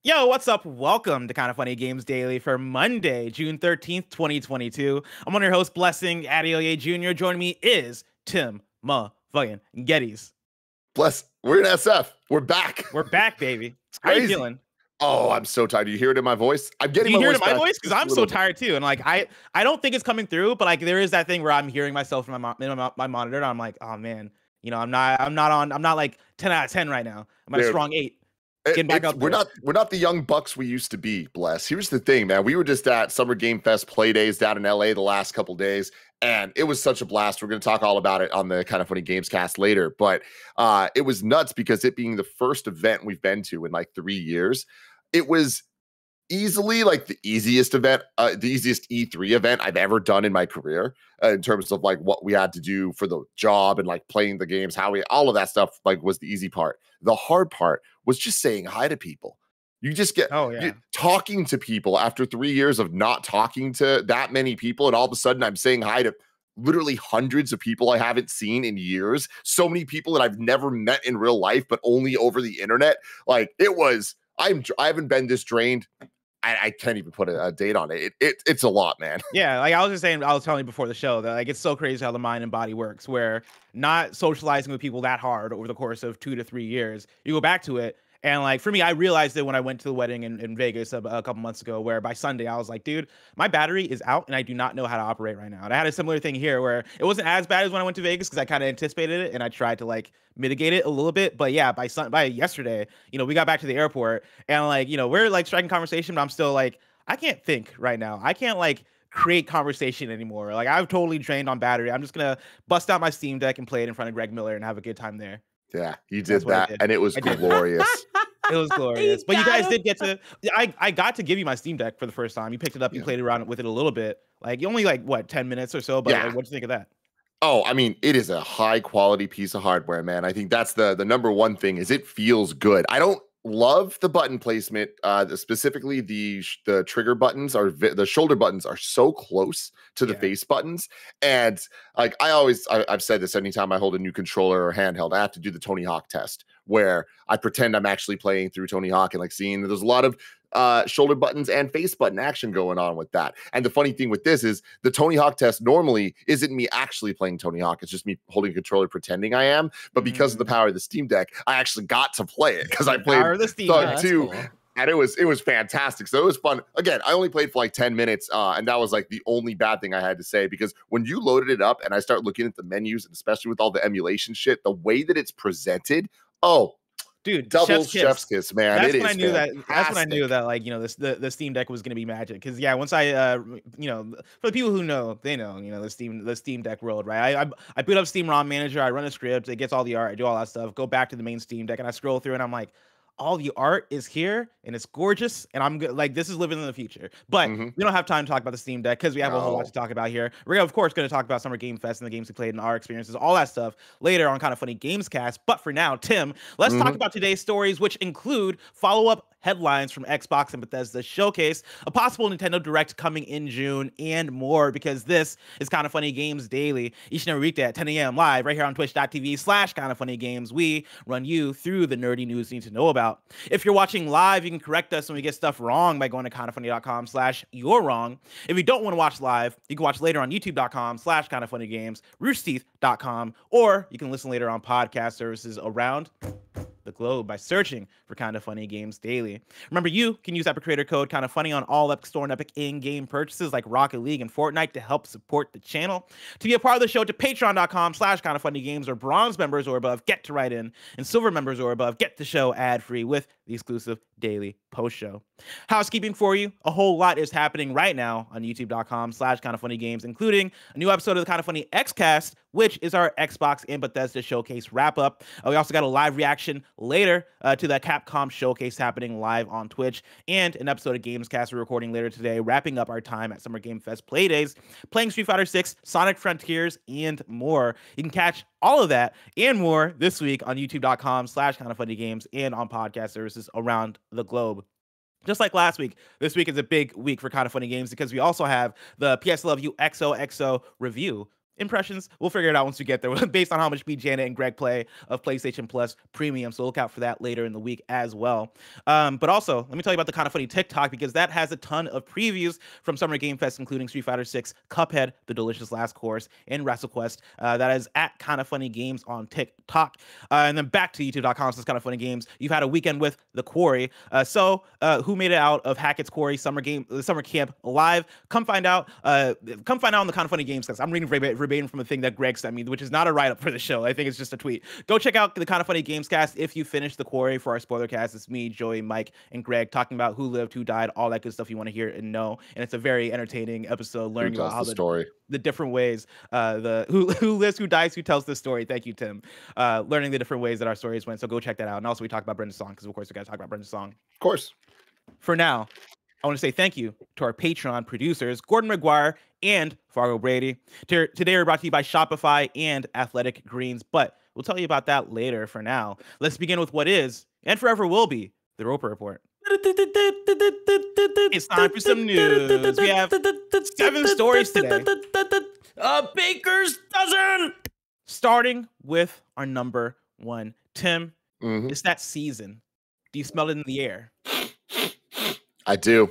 Yo, what's up? Welcome to Kind of Funny Games Daily for Monday, June 13th, 2022. I'm on your host, Blessing Adeoye Jr. Joining me is Tim motherfucking Geddes. Bless, we're in SF. We're back. We're back, baby. It's How you crazy. feeling? Oh, I'm so tired. Do you hear it in my voice? I'm Do getting you my hear it voice in my back voice? Because just a I'm so little bit. tired too. And like I don't think it's coming through, but like there is that thing where I'm hearing myself in my monitor. And I'm like, oh man, I'm not like 10 out of 10 right now. I'm at a Dude, strong 8. Getting back up we're there. not the young bucks we used to be. Bless. Here's the thing, man. We were just at Summer Game Fest play days down in LA the last couple days, and it was such a blast. We're going to talk all about it on the Kind of Funny Games cast later, but it was nuts because it being the first event we've been to in like 3 years, it was easily like the easiest event, the easiest E3 event I've ever done in my career, in terms of like what we had to do for the job and like playing the games, all of that stuff like was the easy part. The hard part was just saying hi to people. You just get Oh yeah. talking to people after 3 years of not talking to that many people, and all of a sudden I'm saying hi to literally hundreds of people I haven't seen in years. So many people that I've never met in real life, but only over the internet. Like it was. I haven't been this drained. I can't even put a date on it. It's a lot, man. Yeah, like I was just saying, I was telling you before the show that like it's so crazy how the mind and body works, where not socializing with people that hard over the course of 2 to 3 years, you go back to it. And like for me, I realized it when I went to the wedding in Vegas a couple months ago, where by Sunday I was like, dude, my battery is out and I do not know how to operate right now. And I had a similar thing here where it wasn't as bad as when I went to Vegas because I kind of anticipated it and I tried to like mitigate it a little bit. But yeah, by yesterday, we got back to the airport and like, we're like striking conversation, but I'm still like, I can't think right now. I can't like create conversation anymore. Like I've totally drained on battery. I'm just gonna bust out my Steam Deck and play it in front of Greg Miller and have a good time there. Yeah, you That's did what I that, did. and it was I did. glorious. It was glorious. He But you got guys him. did get to I got to give you my Steam Deck for the first time. You picked it up, you Yeah. played around with it a little bit. Like you only like what, 10 minutes or so, but Yeah. like, what'd you think of that? Oh, I mean, it is a high quality piece of hardware, man. I think that's the number one thing is it feels good. I don't love the button placement. Specifically, the trigger buttons the shoulder buttons are so close to the Yeah. face buttons, and like I've said this anytime I hold a new controller or handheld, I have to do the Tony Hawk test where I pretend I'm actually playing through Tony Hawk and like seeing that there's a lot of shoulder buttons and face button action going on with that. And the funny thing with this is the Tony Hawk test normally isn't me actually playing Tony Hawk. It's just me holding a controller pretending I am. But because of the power of the Steam Deck, I actually got to play it because I played Power of the Steam Thug Deck. 2. Cool. And it was fantastic. So it was fun. Again, I only played for like 10 minutes, and that was like the only bad thing I had to say, because when you loaded it up and I start looking at the menus, and especially with all the emulation shit, the way that it's presented, Dude, double chef's chef's kiss, man. That's It when is I knew that. That's when I knew fantastic. that, like, this the Steam Deck was gonna be magic. Because yeah, once for the people who know, they know, the Steam Deck world, right? I boot up Steam ROM Manager, I run a script, it gets all the art, I do all that stuff, go back to the main Steam Deck, and I scroll through, and I'm like, all the art is here and it's gorgeous, and I'm good. Like this is living in the future. But Mhm. we don't have time to talk about the Steam Deck because we have a whole lot No. to talk about here. We're of course going to talk about Summer Game Fest and the games we played and our experiences, all that stuff later on Kind of Funny Games Cast. But for now, Tim, let's talk about today's stories, which include follow-up headlines from Xbox and Bethesda Showcase, a possible Nintendo Direct coming in June, and more, because this is Kind of Funny Games Daily, each and every weekday at 10 a.m. live right here on twitch.tv/Kind of Funny Games. We run you through the nerdy news you need to know about. If you're watching live, you can correct us when we get stuff wrong by going to kindoffunny.com/you're wrong. If you don't want to watch live, you can watch later on youtube.com/kindoffunnygames, roosterteeth.com, or you can listen later on podcast services around the globe by searching for Kind of Funny Games Daily. Remember, you can use Epic Creator Code Kind of Funny on all Epic Store and Epic in-game purchases like Rocket League and Fortnite to help support the channel. To be a part of the show, to patreon.com/Kind of Funny Games, or bronze members or above get to write in, and silver members or above get the show ad-free with the exclusive daily post show. Housekeeping for you, a whole lot is happening right now on youtube.com/Kind of Funny Games, including a new episode of the Kind of Funny Xcast, which is our Xbox and Bethesda Showcase wrap-up. We also got a live reaction later to that Capcom Showcase happening live on Twitch, and an episode of Gamescast we're recording later today, wrapping up our time at Summer Game Fest Playdays, playing Street Fighter 6, Sonic Frontiers, and more. You can catch all of that and more this week on youtube.com/Kind of Funny Games and on podcast services around the globe. Just like last week, this week is a big week for Kind of Funny Games because we also have the PS Love You XOXO review. impressions, we'll figure it out once we get there based on how much me, Janet, and Greg play of PlayStation Plus Premium. So look out for that later in the week as well. But also, let me tell you about the Kind of Funny TikTok, because that has a ton of previews from Summer Game Fest, including Street Fighter 6, Cuphead, The Delicious Last Course, and WrestleQuest. That is at Kind of Funny Games on TikTok. And then back to youtube.com, so it's Kind of Funny Games. You've had a weekend with The Quarry. Who made it out of Hackett's Quarry summer camp alive? Come find out. On the Kind of Funny Games, because I'm reading verbatim from a thing that Greg sent me, which is not a write-up for the show. I think it's just a tweet. Go check out the Kind of Funny Games cast if you finish The Quarry for our spoiler cast. It's me, Joey, Mike, and Greg talking about who lived, who died, all that good stuff you want to hear and know. And it's a very entertaining episode, learning about how the different ways, who lives, who dies, who tells this story. Thank you, Tim. Learning the different ways that our stories went. So go check that out. And also we talk about Brenda's song, because of course we got to talk about Brenda's song. Of course. For now, I want to say thank you to our Patreon producers, Gordon McGuire and Fargo Brady. Today we're brought to you by Shopify and Athletic Greens, but we'll tell you about that later. For now, let's begin with what is, and forever will be, the Roper Report. It's time for some news. We have 7 stories today. A baker's dozen! Starting with our number 1. Tim, It's that season. Do you smell it in the air? I do.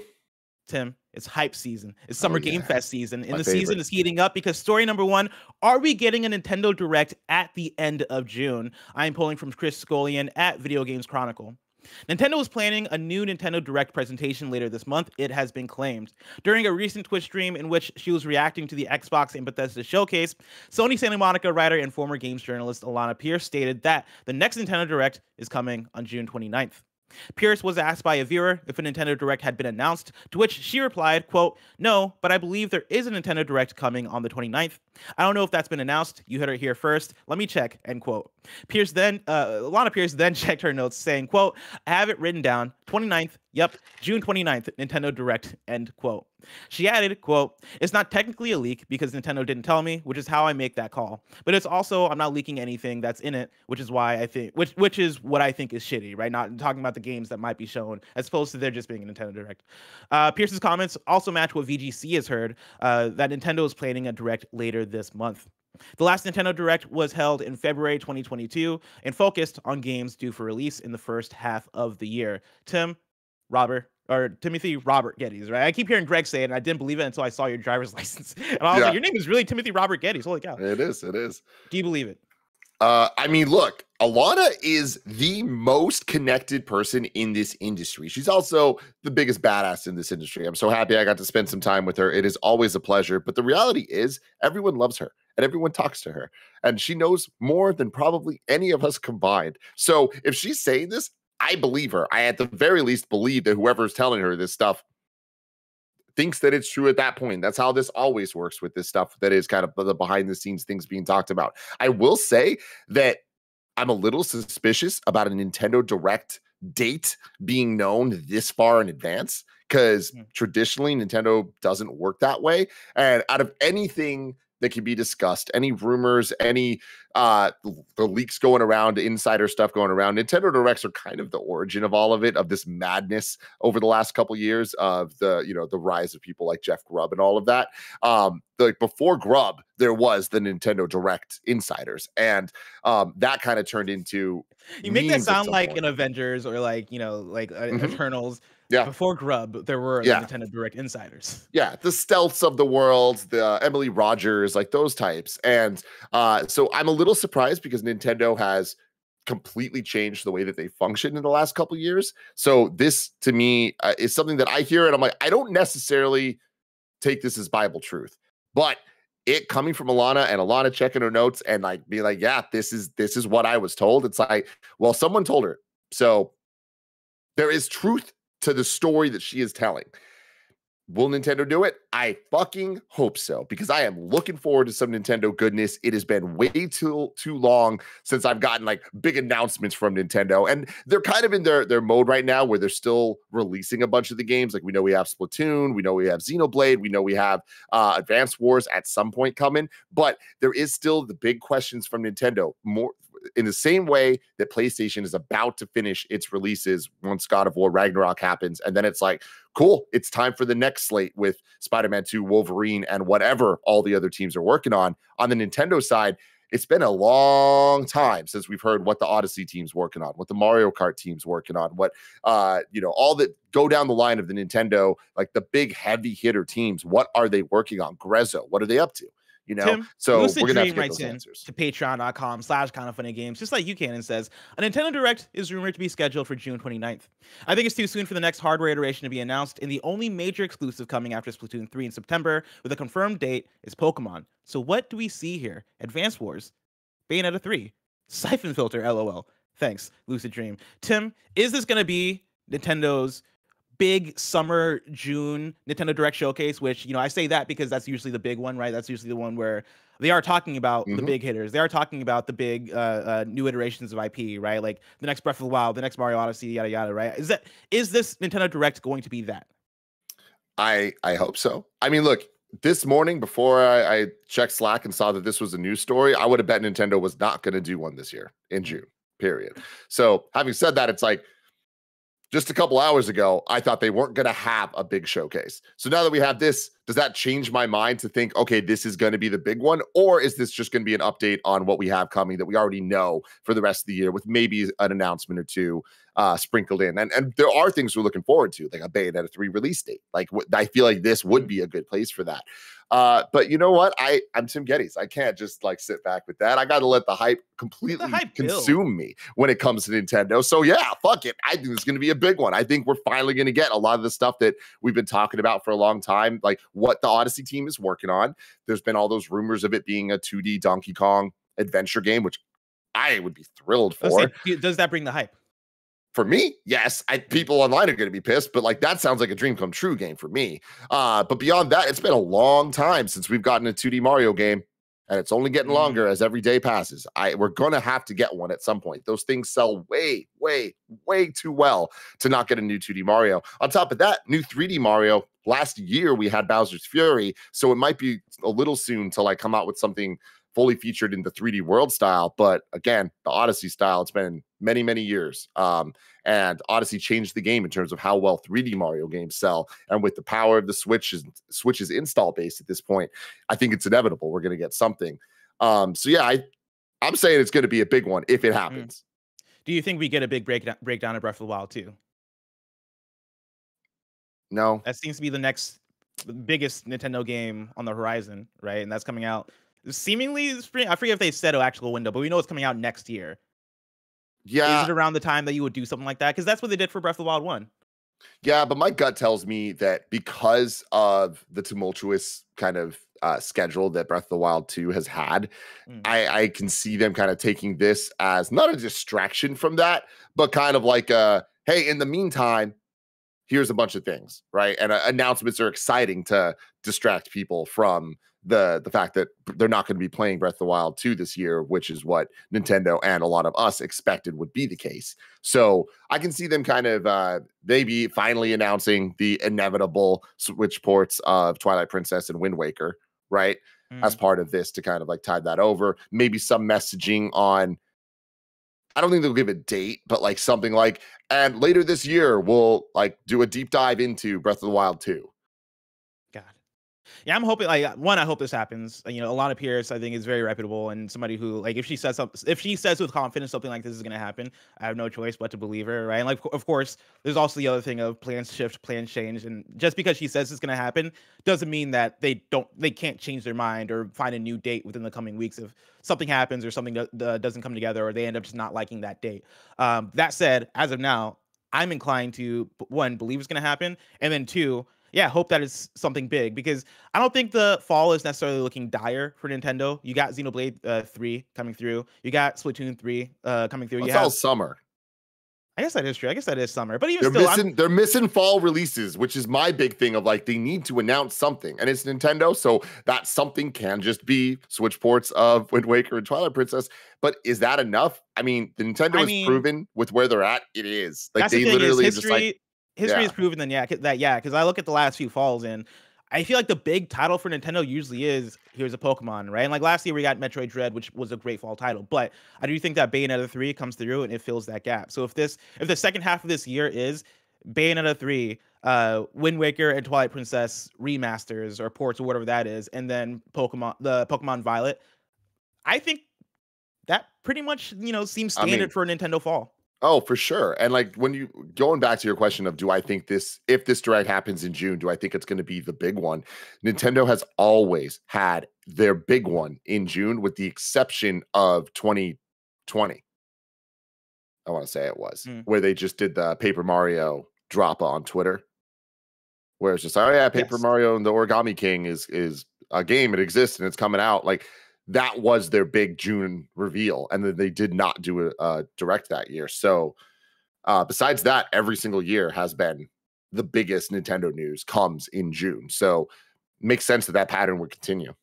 Tim, it's hype season. It's Summer Game Fest season. And the favorite. season is heating up because story number 1, are we getting a Nintendo Direct at the end of June? I'm pulling from Chris Scullion at Video Games Chronicle. Nintendo is planning a new Nintendo Direct presentation later this month, it has been claimed. During a recent Twitch stream in which she was reacting to the Xbox and Bethesda showcase, Sony Santa Monica writer and former games journalist Alana Pierce stated that the next Nintendo Direct is coming on June 29th. Pierce was asked by a viewer if a Nintendo Direct had been announced, to which she replied, quote, "No, but I believe there is a Nintendo Direct coming on the 29th. I don't know if that's been announced. You heard it here first. Let me check," end quote. Alana Pierce then checked her notes saying, quote, "I have it written down, 29th, yep, June 29th, Nintendo Direct," end quote. She added, quote, "It's not technically a leak because Nintendo didn't tell me, which is how I make that call. But it's also, I'm not leaking anything that's in it, which is why I think, which is what I think is shitty, right? Not talking about the games that might be shown as opposed to there just being a Nintendo Direct." Pierce's comments also match what VGC has heard, that Nintendo is planning a Direct later this month. The last Nintendo Direct was held in February 2022 and focused on games due for release in the first half of the year. Timothy Robert Geddes, right? I keep hearing Greg say it, and I didn't believe it until I saw your driver's license. And I was like, your name is really Timothy Robert Geddes. Holy cow. It is. Do you believe it? I mean, look, Alana is the most connected person in this industry. She's also the biggest badass in this industry. I'm so happy I got to spend some time with her. It is always a pleasure. But the reality is everyone loves her and everyone talks to her. And she knows more than probably any of us combined. So if she's saying this, I believe her. I at the very least believe that whoever's telling her this stuff thinks that it's true at that point. That's how this always works with this stuff that is kind of the behind the scenes things being talked about. I will say that I'm a little suspicious about a Nintendo Direct date being known this far in advance, because traditionally Nintendo doesn't work that way. And out of anything that can be discussed, any rumors, any the leaks going around, insider stuff going around, Nintendo Directs are kind of the origin of all of it, of this madness over the last couple years of the rise of people like Jeff Grubb and all of that. Before Grubb, there was the Nintendo Direct insiders, and that kind of turned into, you make that sound like an Avengers or Eternals. Yeah. Before Grubb, there were Nintendo Direct insiders. Yeah, the Stealths of the world, the Emily Rogers, like those types. And so I'm a little surprised because Nintendo has completely changed the way that they function in the last couple of years. So this, to me, is something that I hear and I'm like, I don't necessarily take this as Bible truth, but it coming from Alana and Alana checking her notes and like being like, yeah, this is what I was told. It's like, well, someone told her. So there is truth to the story that she is telling. Will Nintendo do it? I fucking hope so, because I am looking forward to some Nintendo goodness. It has been way too long since I've gotten like big announcements from Nintendo, and they're kind of in their mode right now where they're still releasing a bunch of the games. Like we know we have Splatoon, we know we have Xenoblade, we know we have Advance Wars at some point coming, but there is still the big questions from Nintendo. More in the same way that PlayStation is about to finish its releases once God of War Ragnarok happens, and then it's like, cool, it's time for the next slate with Spider-Man 2, Wolverine, and whatever all the other teams are working on. On the Nintendo side, it's been a long time since we've heard what the Odyssey team's working on, what the Mario Kart team's working on, what all that go down the line of the Nintendo, like the big heavy hitter teams. What are they working on? Grezzo, what are they up to? Tim, So Lucid we're gonna have Dream to get writes those in answers. to patreon.com/kindoffunnygames, just like you can, and says a Nintendo Direct is rumored to be scheduled for June 29th. I think it's too soon for the next hardware iteration to be announced, and the only major exclusive coming after Splatoon 3 in September with a confirmed date is Pokemon. So what do we see here? Advance Wars, Bayonetta 3, Siphon Filter, LOL. Thanks, Lucid Dream. Tim, is this going to be Nintendo's big summer June Nintendo Direct showcase? Which, I say that because that's usually the big one, right? That's usually the one where they are talking about the big hitters. They are talking about the big new iterations of IP, right? Like the next Breath of the Wild, the next Mario Odyssey, yada yada, right? Is this Nintendo Direct going to be that? I hope so. I mean, look, this morning before I checked Slack and saw that this was a news story, I would have bet Nintendo was not going to do one this year in June, period. So having said that, it's like just a couple hours ago, I thought they weren't going to have a big showcase. So now that we have this, does that change my mind to think, okay, this is going to be the big one? Or is this just going to be an update on what we have coming that we already know for the rest of the year with maybe an announcement or two sprinkled in? And there are things we're looking forward to, like a Bayonetta 3 release date. Like I feel like this would be a good place for that. But you know what? I'm Tim Geddes. I can't just like sit back with that. I got to let the hype completely consume me when it comes to Nintendo. So yeah, fuck it. I think it's going to be a big one. I think we're finally going to get a lot of the stuff that we've been talking about for a long time, like what the Odyssey team is working on. There's been all those rumors of it being a 2D Donkey Kong adventure game, which I would be thrilled for. Does that bring the hype? For me, yes. People online are going to be pissed, but like that sounds like a dream come true game for me. But beyond that, it's been a long time since we've gotten a 2D Mario game, and it's only getting longer as every day passes. We're going to have to get one at some point. Those things sell way, way, way too well to not get a new 2D Mario. On top of that, new 3D Mario. Last year we had Bowser's Fury, so it might be a little soon to like come out with something fully featured in the 3D World style. But again, the Odyssey style, it's been many, many years. And Odyssey changed the game in terms of how well 3D Mario games sell. And with the power of the Switch's install base at this point, I think it's inevitable we're going to get something. So yeah, I'm saying it's going to be a big one if it happens. Do you think we get a big breakdown of Breath of the Wild too? No. That seems to be the next biggest Nintendo game on the horizon, right? And that's coming out seemingly spring. I forget if they said an actual window, but we know it's coming out next year. Yeah. Is it around the time that you would do something like that? Because that's what they did for Breath of the Wild 1. Yeah, but my gut tells me that because of the tumultuous kind of schedule that Breath of the Wild 2 has had, I can see them kind of taking this as not a distraction from that, but kind of like hey, in the meantime, here's a bunch of things, right? And announcements are exciting to distract people from the fact that they're not going to be playing Breath of the Wild 2 this year, which is what Nintendo and a lot of us expected would be the case. So I can see them kind of maybe finally announcing the inevitable Switch ports of Twilight Princess and Wind Waker, right? As part of this to kind of like tide that over. Maybe some messaging on, I don't think they'll give a date, but like something like, and later this year, we'll like do a deep dive into Breath of the Wild 2. God. Yeah, I'm hoping, like, one, I hope this happens. Alana Pierce, I think, is very reputable, and somebody who, like, if she says with confidence something like this is going to happen, I have no choice but to believe her, right? And, like, of course, there's also the other thing of plans shift, plans change, and just because she says it's going to happen doesn't mean that they can't change their mind or find a new date within the coming weeks if something happens or something doesn't come together or they end up just not liking that date. That said, as of now, I'm inclined to, one, believe it's going to happen, and then two, yeah, hope that it's something big, because I don't think the fall is necessarily looking dire for Nintendo. You got Xenoblade 3 coming through. You got Splatoon 3 coming through. It's all summer. I guess that is true. I guess that is summer. But even they're missing fall releases, which is my big thing of like, they need to announce something. And it's Nintendo, so that something can just be Switch ports of Wind Waker and Twilight Princess. But is that enough? I mean, the Nintendo has proven with where they're at, it is. Like, they literally just like... History has proven because I look at the last few falls and I feel like the big title for Nintendo usually is here's a Pokemon, right? And like last year we got Metroid Dread, which was a great fall title, but I do think that Bayonetta 3 comes through and it fills that gap. So if the second half of this year is Bayonetta 3, Wind Waker and Twilight Princess remasters or ports or whatever that is, and then Pokemon Violet, I think that pretty much, seems standard for a Nintendo fall. Oh, for sure. And like when you going back to your question of do I think if this direct happens in June, do I think it's going to be the big one? Nintendo has always had their big one in June, with the exception of 2020. I want to say it was where they just did the Paper Mario drop on Twitter, where it's just, oh yeah, Paper Mario and the Origami King is a game. It exists and it's coming out. Like that was their big June reveal, and then they did not do a direct that year. So besides that, every single year has been the biggest Nintendo news comes in June. So it makes sense that pattern would continue.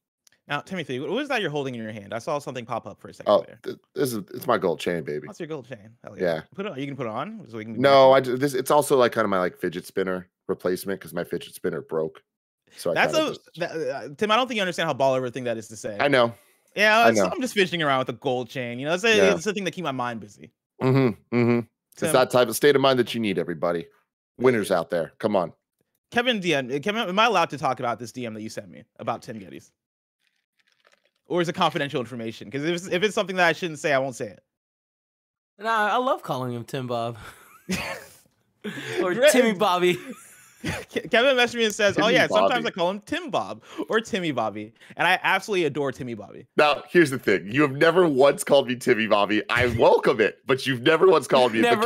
Now, Timothy, what is that you're holding in your hand? I saw something pop up for a second there. It's my gold chain, baby. What's your gold chain? Hell yeah. Put it on. You can put it on. So we can it's also like kind of my like fidget spinner replacement because my fidget spinner broke. So Tim, I don't think you understand how baller a thing that is to say. I know. Yeah, I'm just fidgeting around with a gold chain. It's the thing that keep my mind busy. It's that type of state of mind that you need, everybody. Winners out there. Come on. Kevin, am I allowed to talk about this DM that you sent me about Tim Geddes? Or is it confidential information? Because if it's something that I shouldn't say, I won't say it. Nah, I love calling him Tim Bob. Or Timmy Bobby. Kevin messaged me and says, Timmy yeah, Bobby. sometimes I call him Tim Bob or Timmy Bobby. And I absolutely adore Timmy Bobby. Now, here's the thing. You have never once called me Timmy Bobby. I welcome it, but you've never once called me. But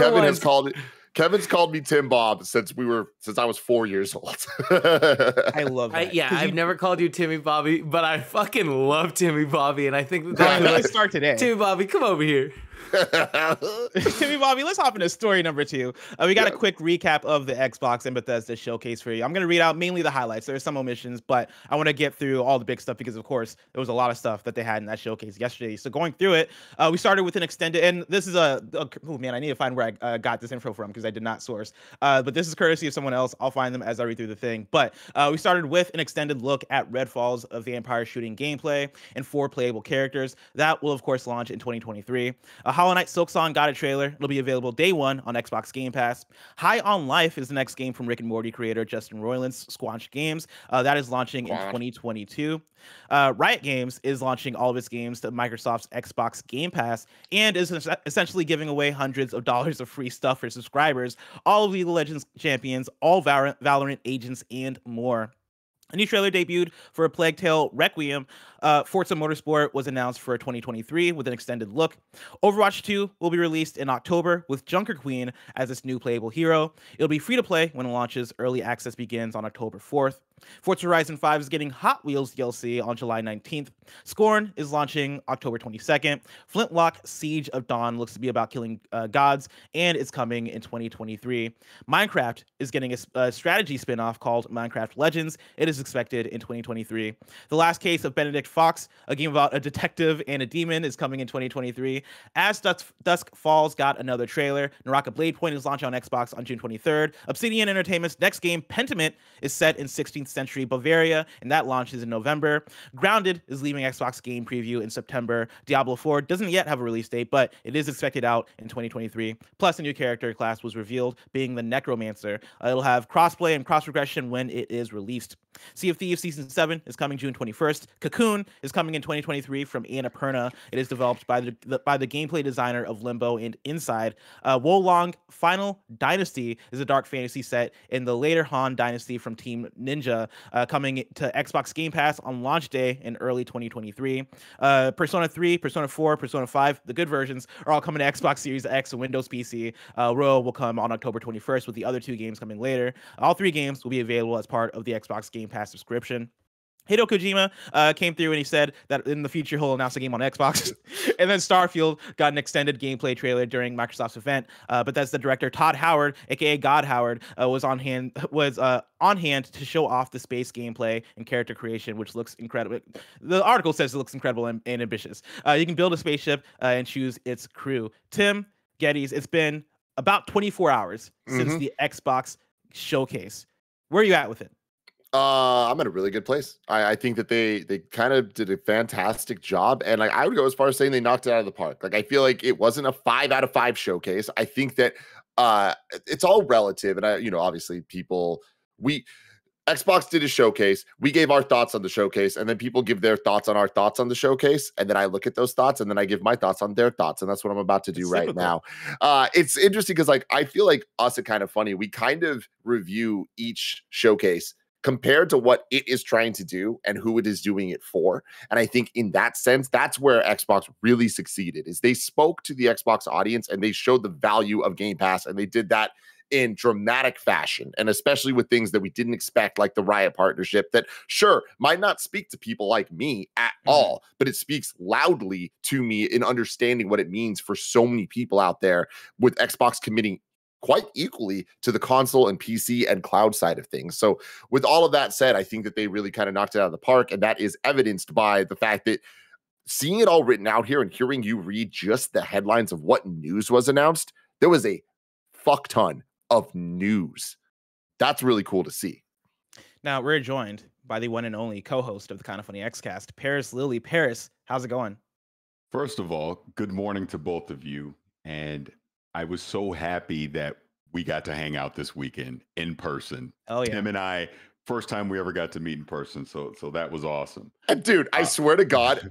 Kevin's called me Tim Bob since I was 4 years old. I love that. I've never called you Timmy Bobby, but I fucking love Timmy Bobby, and I think let's start today. Timmy Bobby, come over here. Timmy Bobby, let's hop into story number 2. We got a quick recap of the Xbox and Bethesda showcase for you. I'm going to read out mainly the highlights. There's some omissions, but I want to get through all the big stuff because, of course, there was a lot of stuff that they had in that showcase yesterday. So going through it, we started with an extended, and this is oh man, I need to find where I got this info from because I did not source. But this is courtesy of someone else. I'll find them as I read through the thing. But we started with an extended look at Redfall's vampire shooting gameplay and 4 playable characters. That will, of course, launch in 2023. Hollow Knight Silksong got a trailer. It'll be available day 1 on Xbox Game Pass. High on Life is the next game from Rick and Morty creator Justin Roiland's Squanch Games. That is launching in 2022. Riot Games is launching all of its games to Microsoft's Xbox Game Pass and is essentially giving away hundreds of dollars of free stuff for subscribers, all of League of Legends champions, all Valorant agents, and more. A new trailer debuted for A Plague Tale Requiem. Forza Motorsport was announced for 2023 with an extended look. Overwatch 2 will be released in October with Junker Queen as its new playable hero. It'll be free to play when it launches. Early access begins on October 4th. Forza Horizon 5 is getting Hot Wheels DLC on July 19th. Scorn is launching October 22nd. Flintlock Siege of Dawn looks to be about killing gods, and it's coming in 2023. Minecraft is getting a strategy spin-off called Minecraft Legends. It is expected in 2023. The Last Case of Benedict Fox, a game about a detective and a demon, is coming in 2023. As Dusk Falls got another trailer. Naraka Blade Point is launching on Xbox on June 23rd. Obsidian Entertainment's next game, Pentiment, is set in 16th century Bavaria, and that launches in November. Grounded is leaving Xbox Game Preview in September. Diablo 4 doesn't yet have a release date, but it is expected out in 2023. Plus, a new character class was revealed, being the Necromancer. It'll have crossplay and cross-regression when it is released. Sea of Thieves Season 7 is coming June 21st. Cocoon is coming in 2023 from Annapurna. It is developed by the gameplay designer of Limbo and Inside. Wolong Final Dynasty is a dark fantasy set in the later Han Dynasty from Team Ninja, coming to Xbox Game Pass on launch day in early 2023. Persona 3, Persona 4, Persona 5, the good versions, are all coming to Xbox Series X and Windows PC. Royal will come on October 21st, with the other 2 games coming later. All 3 games will be available as part of the Xbox Game Pass subscription. Hideo Kojima came through and he said that in the future he'll announce a game on Xbox. And then Starfield got an extended gameplay trailer during Microsoft's event. But that's the director Todd Howard, aka God Howard, was on hand to show off the space gameplay and character creation, which looks incredible. The article says it looks incredible and ambitious. You can build a spaceship and choose its crew. Tim Geddes, it's been about 24 hours since the Xbox showcase. Where are you at with it? I'm at a really good place. I think that they kind of did a fantastic job, and like I would go as far as saying they knocked it out of the park. Like I feel like it wasn't a 5 out of 5 showcase. I think that it's all relative, and obviously we Xbox did a showcase. We gave our thoughts on the showcase, and then people give their thoughts on our thoughts on the showcase, and then I look at those thoughts, and then I give my thoughts on their thoughts, and that's what I'm about to do right now. It's interesting because like I feel like us at Kind of Funny, we kind of review each showcase compared to what it is trying to do and who it is doing it for. And I think in that sense, that's where Xbox really succeeded, is they spoke to the Xbox audience and they showed the value of Game Pass, and they did that in dramatic fashion, and especially with things that we didn't expect, like the Riot partnership that sure might not speak to people like me at all, but it speaks loudly to me in understanding what it means for so many people out there, with Xbox committing quite equally to the console and PC and cloud side of things. So with all of that said, I think that they really kind of knocked it out of the park, and that is evidenced by the fact that seeing it all written out here and hearing you read just the headlines of what news was announced, there was a fuck ton of news. That's really cool to see. Now we're joined by the one and only co-host of the Kind of Funny Xcast, Paris Lilly. Paris, how's it going? First of all, good morning to both of you. And I was so happy that we got to hang out this weekend in person. Oh yeah. Tim and I, first time we ever got to meet in person. So that was awesome. And dude, I swear to God,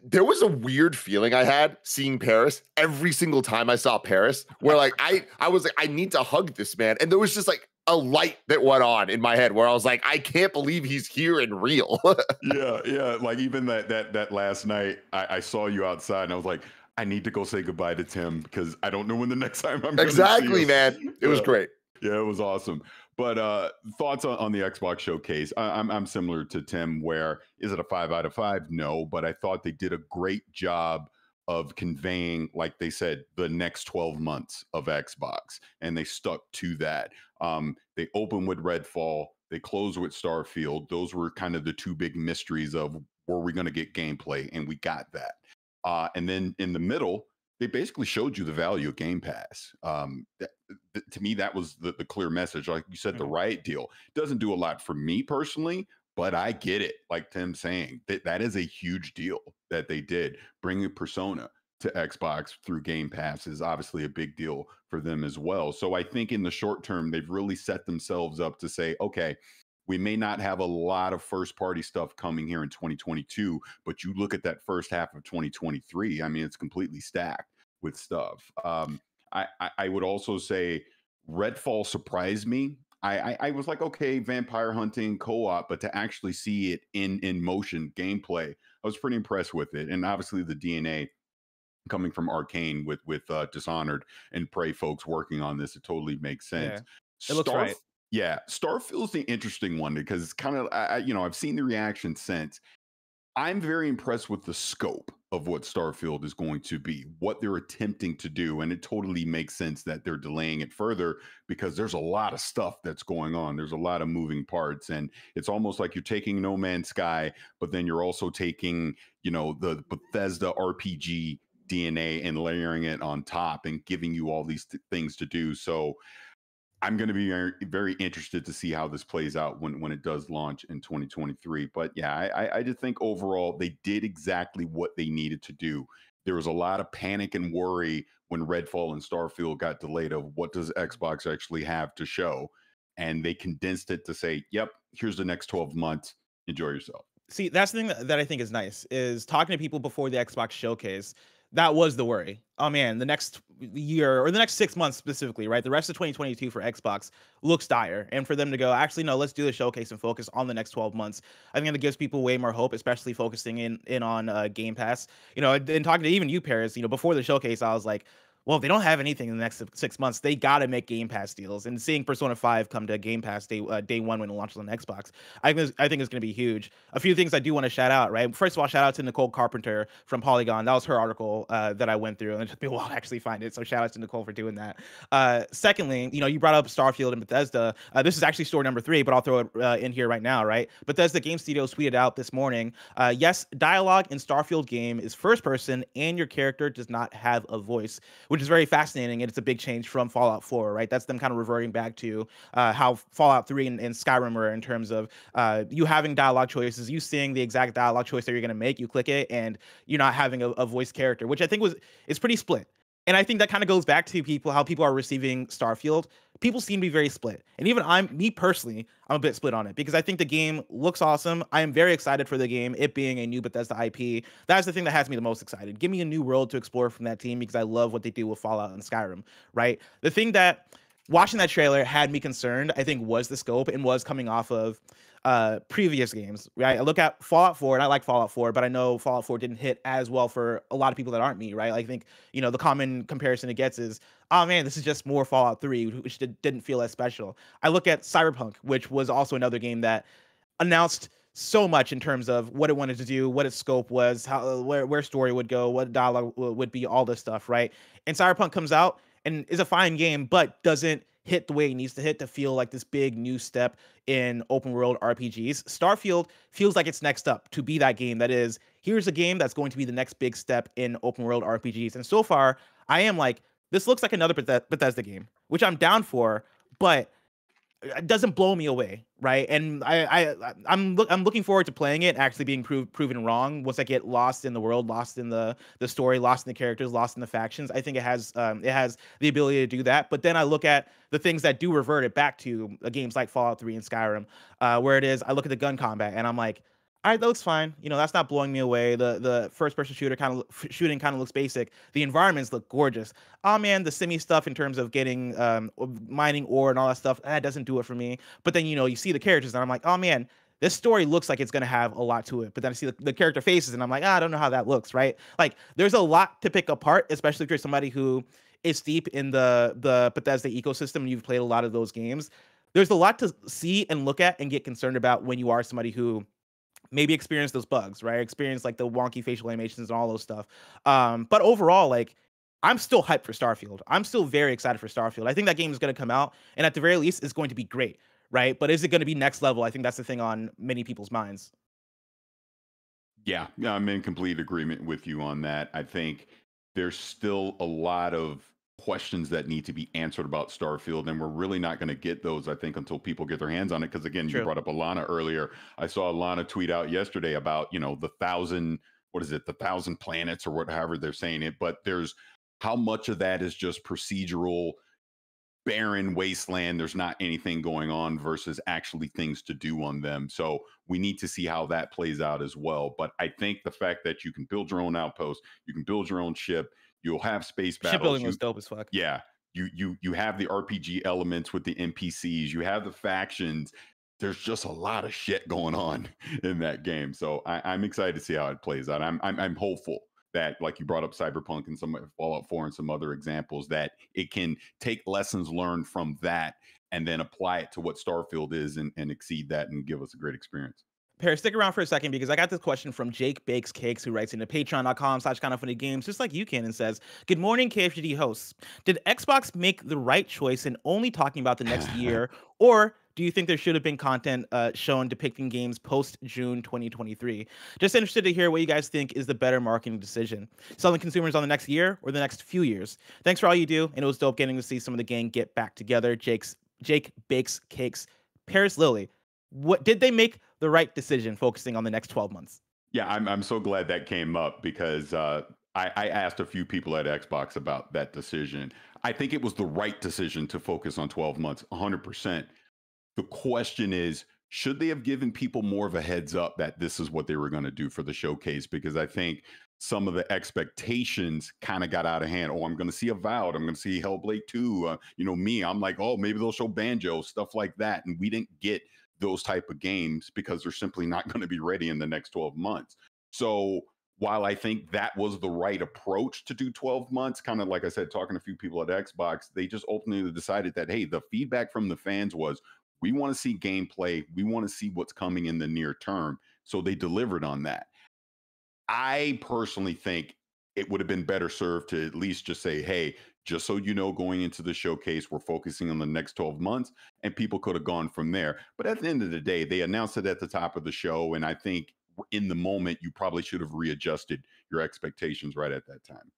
there was a weird feeling I had seeing Paris every single time I saw Paris, where like I was like, I need to hug this man. And there was just like a light that went on in my head where I was like, I can't believe he's here and real. Yeah. Like even that last night, I saw you outside and I was like, I need to go say goodbye to Tim because I don't know when the next time I'm exactly, see man. It was great. Yeah, it was awesome. But thoughts on the Xbox showcase? I'm similar to Tim. Where is it a 5 out of 5? No, but I thought they did a great job of conveying, like they said, the next 12 months of Xbox, and they stuck to that. They opened with Redfall, they closed with Starfield. Those were kind of the two big mysteries of were we going to get gameplay, and we got that. And then in the middle, they basically showed you the value of Game Pass. To me, that was the clear message. Like you said, the Riot deal doesn't do a lot for me personally, but I get it. Like Tim's saying, that is a huge deal that they did. Bringing Persona to Xbox through Game Pass is obviously a big deal for them as well. So I think in the short term, they've really set themselves up to say, okay, we may not have a lot of first party stuff coming here in 2022, but you look at that first half of 2023, I mean, it's completely stacked with stuff. I would also say Redfall surprised me. I was like, okay, vampire hunting co-op, but to actually see it in motion gameplay, I was pretty impressed with it. And obviously the DNA coming from Arcane with Dishonored and Prey folks working on this, it totally makes sense. Yeah, it looks right. Yeah, Starfield's the interesting one because it's kind of, I've seen the reaction since. I'm very impressed with the scope of what Starfield is going to be, what they're attempting to do. And it totally makes sense that they're delaying it further because there's a lot of stuff that's going on. There's a lot of moving parts. And it's almost like you're taking No Man's Sky, but then you're also taking, the Bethesda RPG DNA and layering it on top and giving you all these things to do. So I'm going to be very, very interested to see how this plays out when it does launch in 2023. But yeah, I just think overall they did exactly what they needed to do. There was a lot of panic and worry when Redfall and Starfield got delayed of what does Xbox actually have to show. And they condensed it to say, yep, here's the next 12 months. Enjoy yourself. See, that's the thing that I think is nice is talking to people before the Xbox showcase. That was the worry. Oh man, the next year or the next 6 months specifically, right? The rest of 2022 for Xbox looks dire. And for them to go, actually, no, let's do the showcase and focus on the next 12 months. I think that gives people way more hope, especially focusing in on Game Pass. And talking to even you, Paris, before the showcase, I was like, well, if they don't have anything in the next 6 months, they got to make Game Pass deals. And seeing Persona 5 come to Game Pass day one when it launches on Xbox, I think it's going to be huge. A few things I do want to shout out, right? First of all, shout out to Nicole Carpenter from Polygon. That was her article that I went through, and it took me a while to actually find it. So shout out to Nicole for doing that. Secondly, you brought up Starfield and Bethesda. This is actually story number 3, but I'll throw it in here right now, right? Bethesda Game Studios tweeted out this morning, yes, dialogue in Starfield game is first person, and your character does not have a voice, which is very fascinating. And it's a big change from Fallout 4, right? That's them kind of reverting back to how Fallout 3 and Skyrim were in terms of you having dialogue choices, you seeing the exact dialogue choice that you're going to make, you click it, and you're not having a voice character, which I think is pretty split. And I think that kind of goes back to how people are receiving Starfield. People seem to be very split. And even me personally, I'm a bit split on it because I think the game looks awesome. I am very excited for the game, it being a new Bethesda IP. That's the thing that has me the most excited. Give me a new world to explore from that team because I love what they do with Fallout and Skyrim, right? The thing that watching that trailer had me concerned, I think, was the scope and was coming off of previous games, right? I look at Fallout 4 and I like Fallout 4, but I know Fallout 4 didn't hit as well for a lot of people that aren't me, right? I think, the common comparison it gets is, oh man, this is just more Fallout 3, which didn't feel as special. I look at Cyberpunk, which was also another game that announced so much in terms of what it wanted to do, what its scope was, how where story would go, what dialogue would be, all this stuff, right? And Cyberpunk comes out and is a fine game, but doesn't hit the way it needs to hit to feel like this big new step in open world RPGs. Starfield feels like it's next up to be that game that is, here's a game that's going to be the next big step in open world RPGs. And so far, I am like, this looks like another Bethesda game, which I'm down for, but it doesn't blow me away, right? And I'm looking forward to playing it, actually being proven wrong once I get lost in the world, lost in the story, lost in the characters, lost in the factions. I think it has the ability to do that. But then I look at the things that do revert it back to games like Fallout 3 and Skyrim, where it is. I look at the gun combat and I'm like, all right, that looks fine. That's not blowing me away. The first person shooting kind of looks basic. The environments look gorgeous. Oh man, the simi stuff in terms of getting mining ore and all that stuff, that doesn't do it for me. But then you see the characters and I'm like, oh man, this story looks like it's gonna have a lot to it. But then I see the character faces and I'm like, I don't know how that looks, right? Like there's a lot to pick apart, especially if you're somebody who is deep in the Bethesda ecosystem and you've played a lot of those games. There's a lot to see and look at and get concerned about when you are somebody who maybe experience those bugs, right? Experience like the wonky facial animations and all those stuff. But overall, like I'm still hyped for Starfield. I'm still very excited for Starfield. I think that game is going to come out, and at the very least, it's going to be great, right? But is it going to be next level? I think that's the thing on many people's minds. Yeah, I'm in complete agreement with you on that. I think there's still a lot of questions that need to be answered about Starfield, and we're really not going to get those, I think, until people get their hands on it. Because again, you brought up Alana earlier. I saw Alana tweet out yesterday about the 1,000, what is it, the 1,000 planets or whatever they're saying it. But there's how much of that is just procedural, barren wasteland, there's not anything going on, versus actually things to do on them. So we need to see how that plays out as well. But I think the fact that you can build your own outpost, you can build your own ship, you'll have space battles. Shipbuilding was dope as fuck. Yeah. You have the RPG elements with the NPCs, you have the factions. There's just a lot of shit going on in that game. So I'm excited to see how it plays out. I'm hopeful that, like you brought up Cyberpunk and some Fallout 4 and some other examples, that it can take lessons learned from that and then apply it to what Starfield is and exceed that and give us a great experience. Paris, stick around for a second because I got this question from Jake Bakes Cakes, who writes into patreon.com/kindoffunnygames, just like you can, and says, "Good morning, KFGD hosts. Did Xbox make the right choice in only talking about the next year, or do you think there should have been content shown depicting games post-June 2023? Just interested to hear what you guys think is the better marketing decision. Selling consumers on the next year or the next few years? Thanks for all you do, and it was dope getting to see some of the gang get back together." Jake Bakes Cakes. Paris Lily, what did they make the right decision focusing on the next 12 months? Yeah, I'm so glad that came up because I asked a few people at Xbox about that decision. I think it was the right decision to focus on 12 months, 100%. The question is, should they have given people more of a heads up that this is what they were going to do for the showcase? Because I think some of the expectations kind of got out of hand. Oh, I'm going to see Avowed. I'm going to see Hellblade 2. I'm like, oh, maybe they'll show Banjo, stuff like that. And we didn't get those type of games because they're simply not going to be ready in the next 12 months. So while I think that was the right approach to do 12 months, kind of like I said, talking to a few people at Xbox, they just ultimately decided that, hey, the feedback from the fans was, we want to see gameplay. We want to see what's coming in the near term. So they delivered on that. I personally think it would have been better served to at least just say, hey, just so you know, going into the showcase, we're focusing on the next 12 months, and people could have gone from there. But at the end of the day, they announced it at the top of the show, and I think in the moment, you probably should have readjusted your expectations right at that time.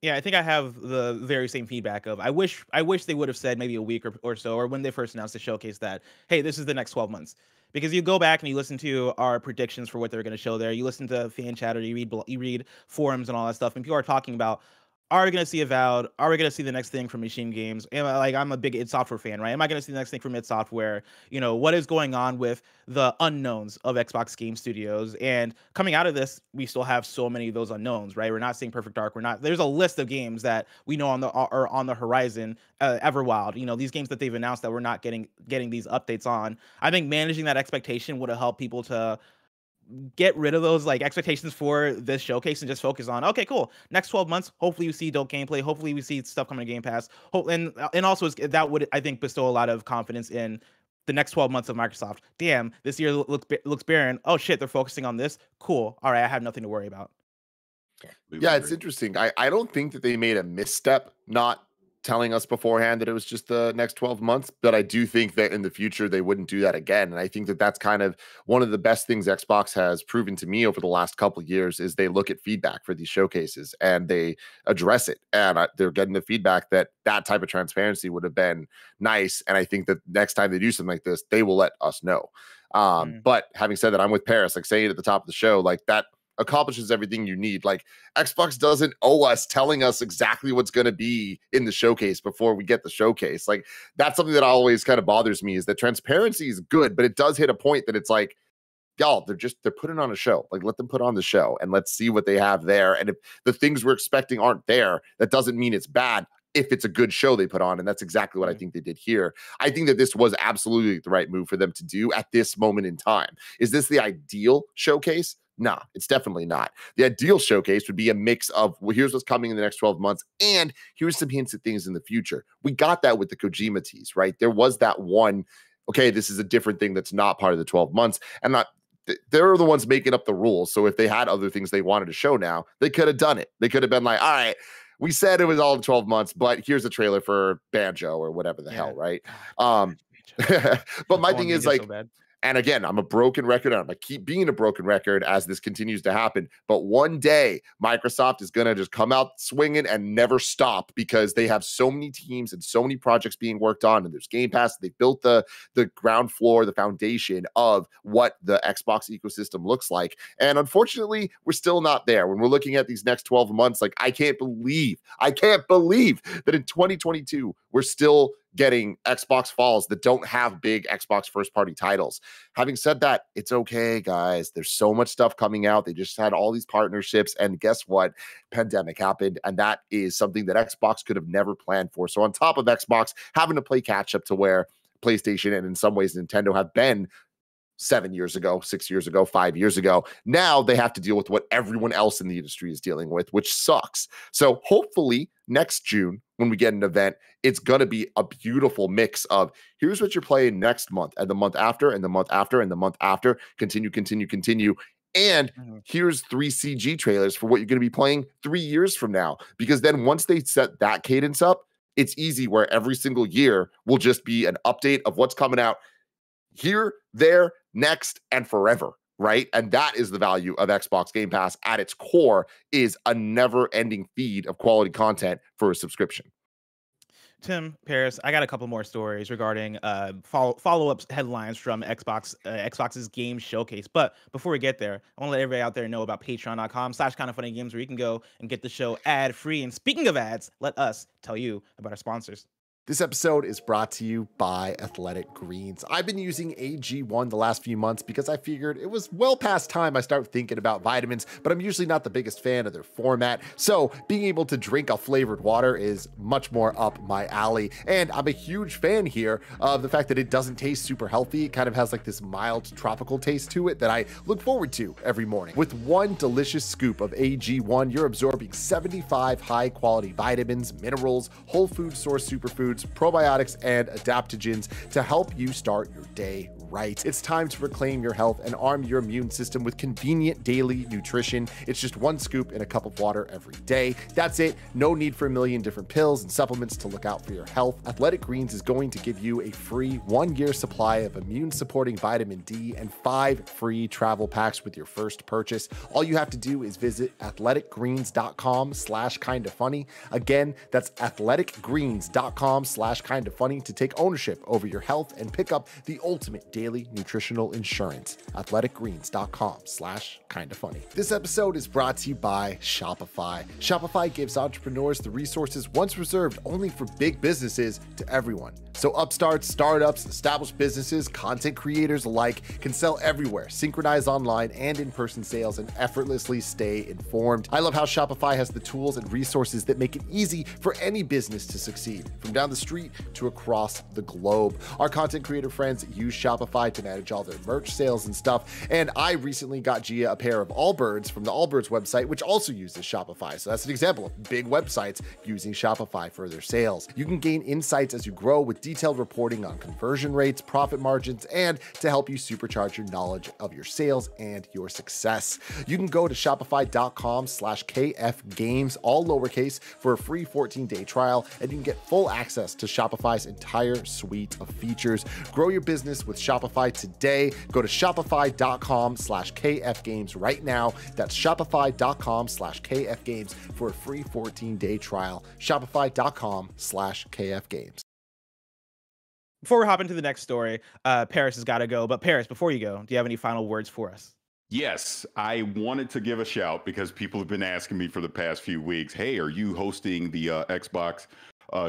Yeah, I think I have the very same feedback of I wish they would have said maybe a week or so, or when they first announced the showcase that, hey, this is the next 12 months. Because you go back and you listen to our predictions for what they're going to show there. You listen to fan chatter, you read forums and all that stuff, and people are talking about, are we going to see Avowed? Are we going to see the next thing from Machine Games? I'm a big id Software fan, right? Am I going to see the next thing from id Software? What is going on with the unknowns of Xbox Game Studios? And coming out of this, we still have so many of those unknowns, right? We're not seeing Perfect Dark. There's a list of games that we know are on the horizon. Everwild, these games that they've announced that we're not getting these updates on. I think managing that expectation would have helped people to get rid of those like expectations for this showcase and just focus on, okay, cool, next 12 months, hopefully you see dope gameplay, hopefully we see stuff coming to Game Pass, and also that would, I think, bestow a lot of confidence in the next 12 months of Microsoft. Damn, this year looks barren. Oh shit, they're focusing on this. Cool, all right, I have nothing to worry about. Yeah, it's interesting. I don't think that they made a misstep not telling us beforehand that it was just the next 12 months, but I do think that in the future they wouldn't do that again. And I think that that's kind of one of the best things Xbox has proven to me over the last couple of years is they look at feedback for these showcases and they address it. And they're getting the feedback that type of transparency would have been nice. And I think that next time they do something like this, they will let us know. But having said that, I'm with Paris, like saying it at the top of the show, like that accomplishes everything you need. Like Xbox doesn't owe us telling us exactly what's going to be in the showcase before we get the showcase. Like that's something that always kind of bothers me, is that transparency is good, but it does hit a point that it's like, y'all, they're putting on a show. Like let them put on the show and let's see what they have there. And if the things we're expecting aren't there, that doesn't mean it's bad if it's a good show they put on. And that's exactly what I think they did here. I think that this was absolutely the right move for them to do at this moment in time. Is this the ideal showcase? No, it's definitely not. The ideal showcase would be a mix of, well, here's what's coming in the next 12 months, and here's some hints at things in the future. We got that with the Kojima tease, right? There was that one, okay, this is a different thing that's not part of the 12 months. And they're the ones making up the rules. So if they had other things they wanted to show now, they could have done it. They could have been like, all right, we said it was all in 12 months, but here's a trailer for Banjo or whatever the hell, right? But my thing is like, and again, I'm a broken record, and I'm going to keep being a broken record as this continues to happen. But one day, Microsoft is going to just come out swinging and never stop, because they have so many teams and so many projects being worked on. And there's Game Pass. They built the ground floor, the foundation of what the Xbox ecosystem looks like. And unfortunately, we're still not there. When we're looking at these next 12 months, like I can't believe that in 2022, we're still getting Xbox falls that don't have big Xbox first party titles. Having said that, it's okay, guys. There's so much stuff coming out. They just had all these partnerships, and guess what? Pandemic happened, and that is something that Xbox could have never planned for. So on top of Xbox having to play catch up to where PlayStation and in some ways Nintendo have been 7 years ago, 6 years ago, 5 years ago. Now they have to deal with what everyone else in the industry is dealing with, which sucks. So hopefully next June, when we get an event, it's going to be a beautiful mix of here's what you're playing next month and the month after and the month after and the month after. Continue. And here's 3 CG trailers for what you're going to be playing 3 years from now. Because then once they set that cadence up, it's easy where every single year will just be an update of what's coming out here, there, next, and forever, right? And that is the value of Xbox Game Pass at its core, is a never-ending feed of quality content for a subscription. Tim, Paris, I got a couple more stories regarding follow-up headlines from Xbox's game showcase. But before we get there, I want to let everybody out there know about patreon.com/kindoffunnygames, where you can go and get the show ad-free. And speaking of ads, let us tell you about our sponsors. This episode is brought to you by Athletic Greens. I've been using AG1 the last few months because I figured it was well past time I start thinking about vitamins, but I'm usually not the biggest fan of their format. So being able to drink a flavored water is much more up my alley. And I'm a huge fan here of the fact that it doesn't taste super healthy. It kind of has like this mild tropical taste to it that I look forward to every morning. With one delicious scoop of AG1, you're absorbing 75 high quality vitamins, minerals, whole food source superfoods, probiotics, and adaptogens to help you start your day right. It's time to reclaim your health and arm your immune system with convenient daily nutrition. It's just 1 scoop in a cup of water every day. That's it. No need for a million different pills and supplements to look out for your health. Athletic Greens is going to give you a free 1-year supply of immune-supporting vitamin D and 5 free travel packs with your first purchase. All you have to do is visit athleticgreens.com/kindafunny. Again, that's athleticgreens.com/kindafunny to take ownership over your health and pick up the ultimate daily nutritional insurance. athleticgreens.com/kindafunny. This episode is brought to you by Shopify. Shopify gives entrepreneurs the resources once reserved only for big businesses to everyone. So upstarts, startups, established businesses, content creators alike can sell everywhere, synchronize online and in-person sales, and effortlessly stay informed. I love how Shopify has the tools and resources that make it easy for any business to succeed, from down the street to across the globe. Our content creator friends use Shopify to manage all their merch sales and stuff, and I recently got Gia a pair of Allbirds from the Allbirds website, which also uses Shopify. So that's an example of big websites using Shopify for their sales. You can gain insights as you grow with detailed reporting on conversion rates, profit margins, and to help you supercharge your knowledge of your sales and your success. You can go to shopify.com/kfgames, all lowercase, for a free 14-day trial, and you can get full access to Shopify's entire suite of features. Grow your business with Shopify today. Go to shopify.com/kfgames right now. That's shopify.com/kfgames for a free 14-day trial. Shopify.com/kfgames. Before we hop into the next story, Paris has got to go. But Paris, before you go, do you have any final words for us? Yes, I wanted to give a shout because people have been asking me for the past few weeks, hey, are you hosting the Xbox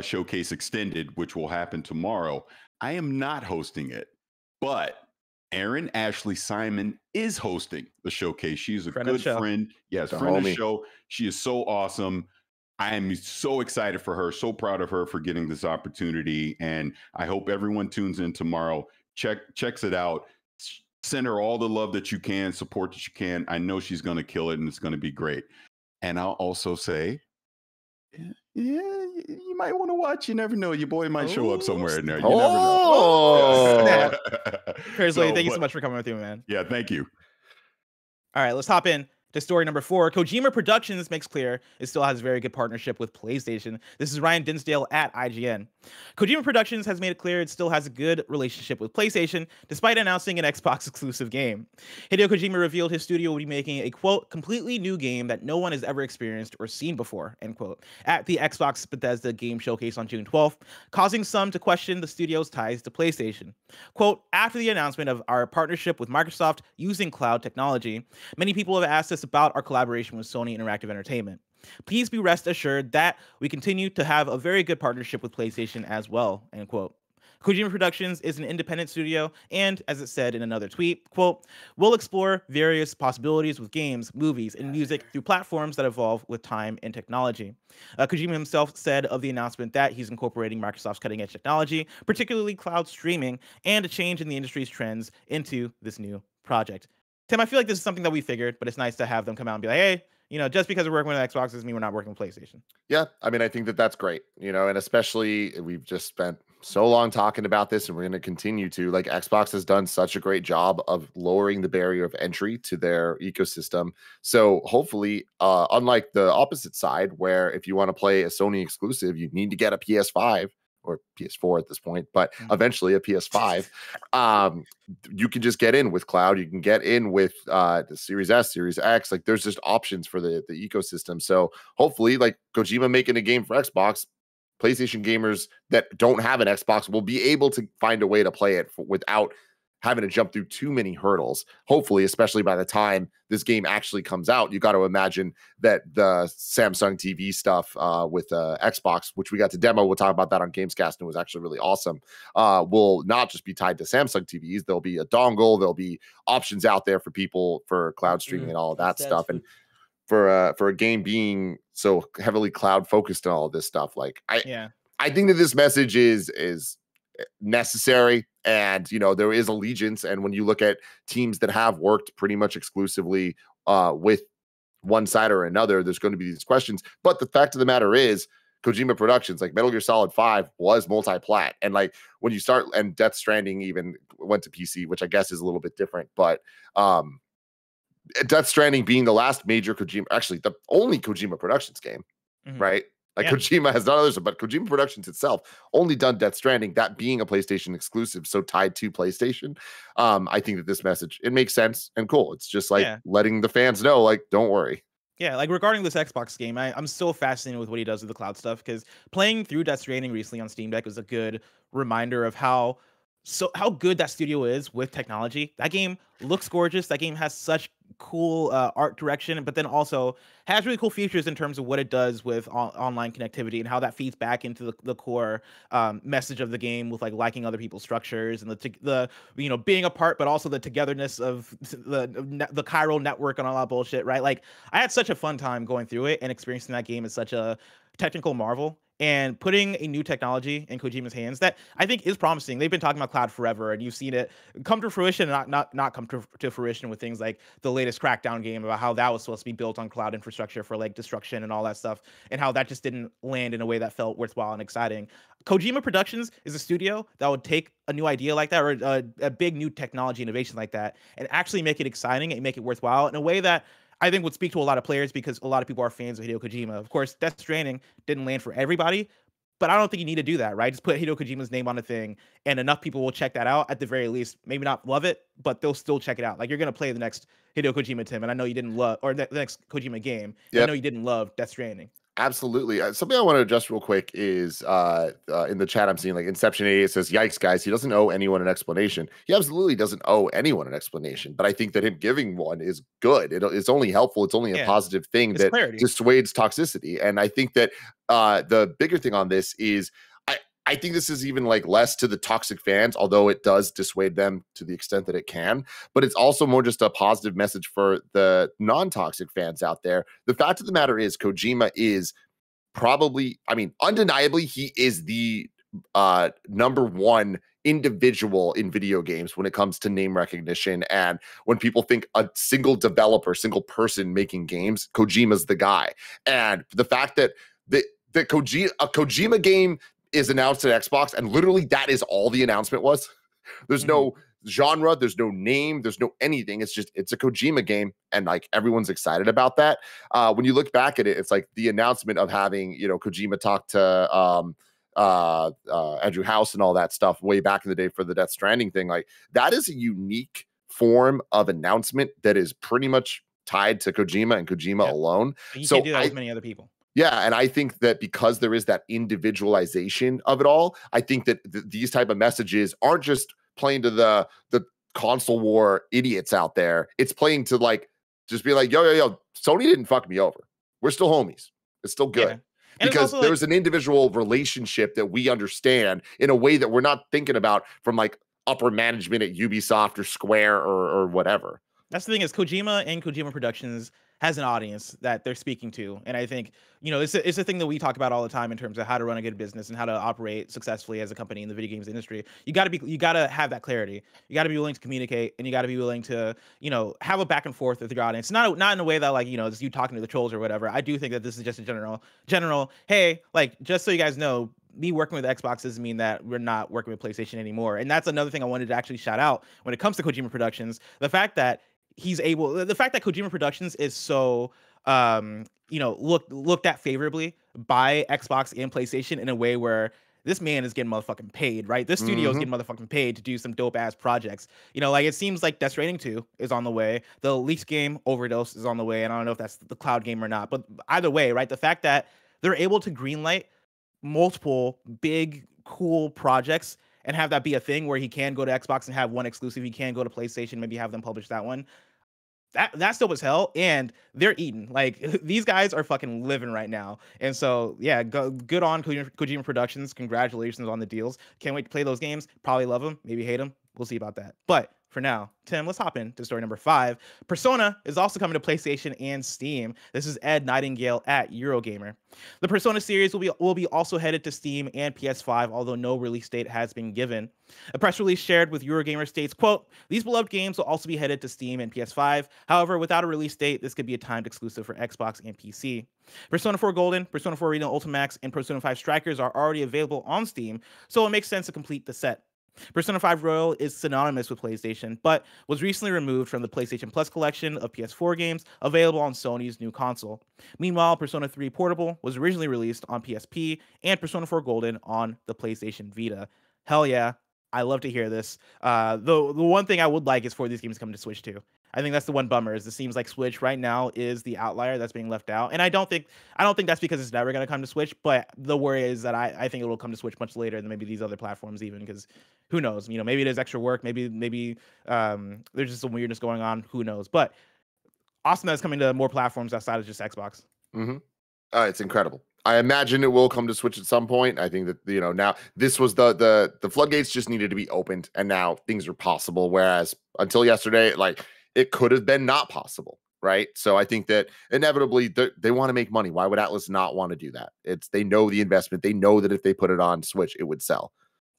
Showcase Extended, which will happen tomorrow? I am not hosting it, but Erin Ashley Simon is hosting the showcase. She's a good friend. Yes, friend of the show. She is so awesome. I am so excited for her, so proud of her for getting this opportunity. And I hope everyone tunes in tomorrow, checks it out. Send her all the love that you can, support that you can. I know she's going to kill it and it's going to be great. And I'll also say, yeah, you might want to watch. You never know. Your boy might show up somewhere in there. You never know. Paris, thank you so much for coming with me, man. Yeah, thank you. All right, let's hop in to story number 4. Kojima Productions makes clear it still has a very good partnership with PlayStation. This is Ryan Dinsdale at IGN. Kojima Productions has made it clear it still has a good relationship with PlayStation, despite announcing an Xbox exclusive game. Hideo Kojima revealed his studio will be making a, quote, completely new game that no one has ever experienced or seen before, end quote, at the Xbox Bethesda Game Showcase on June 12th, causing some to question the studio's ties to PlayStation. Quote, after the announcement of our partnership with Microsoft using cloud technology, many people have asked us about our collaboration with Sony Interactive Entertainment. Please be rest assured that we continue to have a very good partnership with PlayStation as well, end quote. Kojima Productions is an independent studio, and as it said in another tweet, quote, we'll explore various possibilities with games, movies, and music through platforms that evolve with time and technology. Kojima himself said of the announcement that he's incorporating Microsoft's cutting-edge technology, particularly cloud streaming, and a change in the industry's trends into this new project. Tim, I feel like this is something that we figured, but it's nice to have them come out and be like, hey, just because we're working with Xbox doesn't mean we're not working with PlayStation. Yeah, I mean, I think that that's great, and especially we've just spent so long talking about this and we're going to continue to. Like, Xbox has done such a great job of lowering the barrier of entry to their ecosystem. So hopefully, unlike the opposite side, where if you want to play a Sony exclusive, you need to get a PS5 or PS4 at this point, but eventually a PS5, you can just get in with cloud. You can get in with the Series S, Series X. Like, there's just options for the ecosystem. So hopefully, like Kojima making a game for Xbox, PlayStation gamers that don't have an Xbox will be able to find a way to play it without having to jump through too many hurdles. Hopefully, especially by the time this game actually comes out, you got to imagine that the Samsung TV stuff with Xbox, which we got to demo, we'll talk about that on Gamescast, and it was actually really awesome, will not just be tied to Samsung TVs. There'll be a dongle. There'll be options out there for people for cloud streaming and all of that stuff. And for a game being so heavily cloud focused and all of this stuff, like I think that this message is necessary, and there is allegiance. And when you look at teams that have worked pretty much exclusively with one side or another, there's going to be these questions. But the fact of the matter is, Kojima Productions, like Metal Gear Solid 5 was multi-plat. And like when you start, and Death Stranding even went to PC, which I guess is a little bit different, but Death Stranding being the last major Kojima, actually the only Kojima Productions game, right? Like Kojima has done others, but Kojima Productions itself only done Death Stranding, that being a PlayStation exclusive, so tied to PlayStation. I think that this message, it makes sense and cool. It's just like letting the fans know, like, don't worry. Yeah, like regarding this Xbox game, I'm so fascinated with what he does with the cloud stuff, because playing through Death Stranding recently on Steam Deck was a good reminder of how good that studio is with technology. That game looks gorgeous. That game has such cool art direction, but then also has really cool features in terms of what it does with online connectivity and how that feeds back into the core message of the game, with like liking other people's structures and the being apart, but also the togetherness of the chiral network and all that bullshit, right? Like, I had such a fun time going through it, and experiencing that game is such a technical marvel. And putting a new technology in Kojima's hands that I think is promising. They've been talking about cloud forever, and you've seen it come to fruition, and not come to fruition with things like the latest Crackdown game, about how that was supposed to be built on cloud infrastructure for like destruction and all that stuff, and how that just didn't land in a way that felt worthwhile and exciting. Kojima Productions is a studio that would take a new idea like that, or a big new technology innovation like that, and actually make it exciting and make it worthwhile in a way that I think would speak to a lot of players, because a lot of people are fans of Hideo Kojima. Of course, Death Stranding didn't land for everybody, but I don't think you need to do that, right? Just put Hideo Kojima's name on a thing, and enough people will check that out at the very least. Maybe not love it, but they'll still check it out. Like, you're going to play the next Hideo Kojima, Tim, and I know you didn't love, or the next Kojima game. I know you didn't love Death Stranding. Absolutely. Something I want to address real quick is in the chat I'm seeing, like Inception 88 says, yikes, guys, he doesn't owe anyone an explanation. He absolutely doesn't owe anyone an explanation, but I think that him giving one is good. It's only helpful. It's only a positive thing that dissuades toxicity. And I think that the bigger thing on this is, I think this is even like less to the toxic fans, although it does dissuade them to the extent that it can. But it's also more just a positive message for the non-toxic fans out there. The fact of the matter is, Kojima is probably, I mean, undeniably, he is the number one individual in video games when it comes to name recognition. And when people think a single developer, single person making games, Kojima's the guy. And the fact that a Kojima game is announced at Xbox, and literally that is all the announcement was. There's no genre, there's no name, there's no anything. It's a Kojima game, and like everyone's excited about that. When you look back at it, it's like the announcement of having, Kojima talk to Andrew House and all that stuff way back in the day for the Death Stranding thing. Like, that is a unique form of announcement that is pretty much tied to Kojima and Kojima alone. You can't do that with many other people. Yeah, and I think that because there is that individualization of it all, I think that these type of messages aren't just playing to the console war idiots out there. It's playing to like, just be like, yo, Sony didn't fuck me over. We're still homies. It's still good. Yeah. Because there's an individual relationship that we understand in a way that we're not thinking about from like upper management at Ubisoft or Square or whatever. That's the thing, is Kojima and Kojima Productions has an audience that they're speaking to. And I think, it's a thing that we talk about all the time in terms of how to run a good business and how to operate successfully as a company in the video games industry. You got to have that clarity. You got to be willing to communicate, and you got to be willing to, have a back and forth with your audience. Not in a way that like, it's you talking to the trolls or whatever. I do think that this is just a general, hey, like, just so you guys know, me working with Xbox doesn't mean that we're not working with PlayStation anymore. And that's another thing I wanted to actually shout out when it comes to Kojima Productions. The fact that Kojima Productions is so looked at favorably by Xbox and PlayStation in a way where this man is getting motherfucking paid, right? This studio is getting motherfucking paid to do some dope ass projects. Like, it seems like Death Stranding 2 is on the way. The leaked game Overdose is on the way, and I don't know if that's the cloud game or not. But either way, right? The fact that they're able to greenlight multiple big cool projects and have that be a thing where he can go to Xbox and have one exclusive, he can go to PlayStation, maybe have them publish that one. That's dope as hell, and they're eating. Like, these guys are fucking living right now. And so, yeah, good on Kojima Productions. Congratulations on the deals. Can't wait to play those games. Probably love them, maybe hate them. We'll see about that. But for now. Tim, let's hop into story number 5. Persona is also coming to PlayStation and Steam. This is Ed Nightingale at Eurogamer. The Persona series will be also headed to Steam and PS5, although no release date has been given. A press release shared with Eurogamer states, quote, "These beloved games will also be headed to Steam and PS5. However, without a release date, this could be a timed exclusive for Xbox and PC. Persona 4 Golden, Persona 4 Arena Ultimax, and Persona 5 Strikers are already available on Steam, so it makes sense to complete the set. Persona 5 Royal is synonymous with PlayStation, but was recently removed from the PlayStation Plus collection of PS4 games available on Sony's new console. Meanwhile, Persona 3 Portable was originally released on PSP and Persona 4 Golden on the PlayStation Vita." Hell yeah, I love to hear this. The one thing I would like is for these games to come to Switch too. I think that's the one bummer. Is it seems like Switch right now is the outlier that's being left out, and I don't think that's because it's never going to come to Switch. But the worry is that I think it will come to Switch much later than maybe these other platforms, even because who knows? Maybe it is extra work. Maybe there's just some weirdness going on. Who knows? But awesome that it's coming to more platforms outside of just Xbox. Mm-hmm. It's incredible. I imagine it will come to Switch at some point. I think that now this was the floodgates just needed to be opened, and now things are possible. Whereas until yesterday, it could have been not possible, right? So I think that inevitably they want to make money. Why would Atlas not want to do that? They know the investment. They know that if they put it on Switch, it would sell.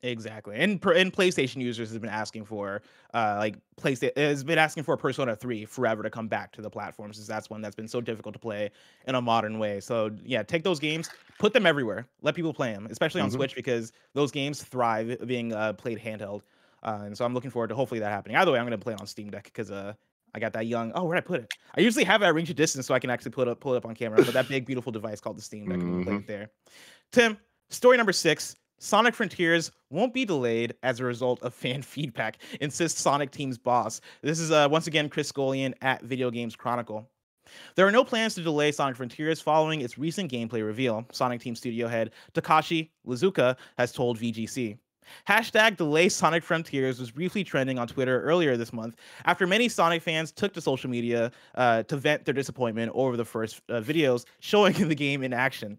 Exactly, and PlayStation users have been asking for PlayStation has been asking for Persona 3 forever to come back to the platforms, since that's one that's been so difficult to play in a modern way. So yeah, take those games, put them everywhere, let people play them, especially on Switch, because those games thrive being played handheld. And so I'm looking forward to hopefully that happening. Either way, I'm going to play it on Steam Deck because I got that young. Oh, where'd I put it? I usually have it at reach of distance so I can actually pull it up on camera. But that big, beautiful device called the Steam Deck, I'm going to play it there. Tim, story number 6. Sonic Frontiers won't be delayed as a result of fan feedback, insists Sonic Team's boss. This is once again Chris Scullion at Video Games Chronicle. There are no plans to delay Sonic Frontiers following its recent gameplay reveal, Sonic Team studio head Takashi Iizuka has told VGC. Hashtag delay Sonic Frontiers was briefly trending on Twitter earlier this month after many Sonic fans took to social media to vent their disappointment over the first videos showing the game in action.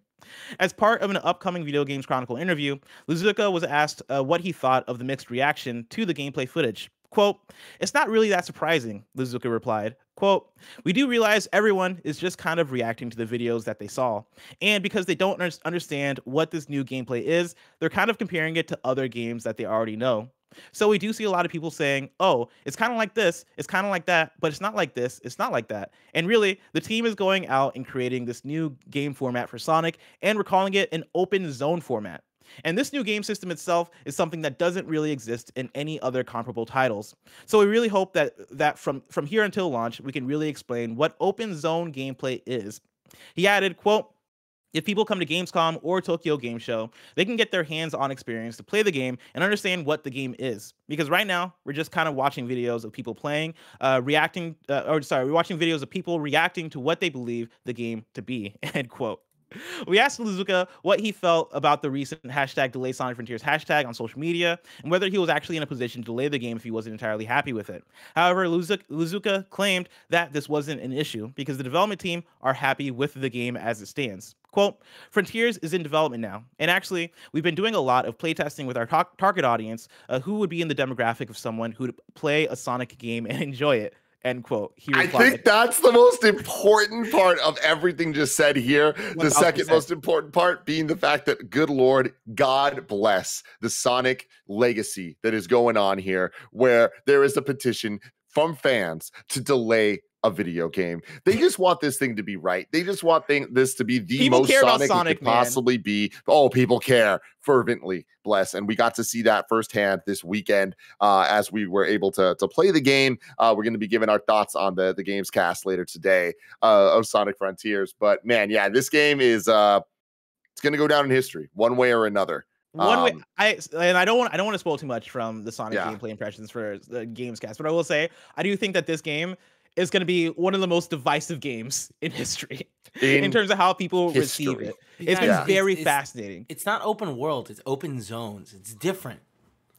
As part of an upcoming Video Games Chronicle interview, Iizuka was asked what he thought of the mixed reaction to the gameplay footage. Quote, "It's not really that surprising," Iizuka replied. Quote, "We do realize everyone is just kind of reacting to the videos that they saw. And because they don't understand what this new gameplay is, they're kind of comparing it to other games that they already know. So we do see a lot of people saying, oh, it's kind of like this, it's kind of like that, but it's not like this, it's not like that. And really, the team is going out and creating this new game format for Sonic, and we're calling it an open zone format. And this new game system itself is something that doesn't really exist in any other comparable titles. So we really hope that from here until launch, we can really explain what open zone gameplay is." He added, quote, "If people come to Gamescom or Tokyo Game Show, they can get their hands-on experience to play the game and understand what the game is. Because right now, we're just kind of watching videos of people playing, we're watching videos of people reacting to what they believe the game to be," end quote. We asked Iizuka what he felt about the recent hashtag delay Sonic Frontiers hashtag on social media, and whether he was actually in a position to delay the game if he wasn't entirely happy with it. However, Iizuka claimed that this wasn't an issue because the development team are happy with the game as it stands. Quote, "Frontiers is in development now, and actually, we've been doing a lot of playtesting with our target audience, who would be in the demographic of someone who'd play a Sonic game and enjoy it." End quote. He replied. I think that's the most important part of everything just said here. 100%. The second most important part being the fact that, good Lord, God bless the Sonic legacy that is going on here, where there is a petition from fans to delay a video game. They just want this thing to be right. They just want this to be the people most Sonic it could possibly be. Oh, people care fervently, bless. And we got to see that firsthand this weekend as we were able to play the game. We're going to be giving our thoughts on the Games Cast later today of Sonic Frontiers. But man, yeah, this game is it's going to go down in history one way or another. One way, I don't want to spoil too much from the Sonic gameplay impressions for the Games Cast, but I will say I do think that this game is going to be one of the most divisive games in history in terms of how people receive it. It's been very fascinating. It's not open world; it's open zones. It's different.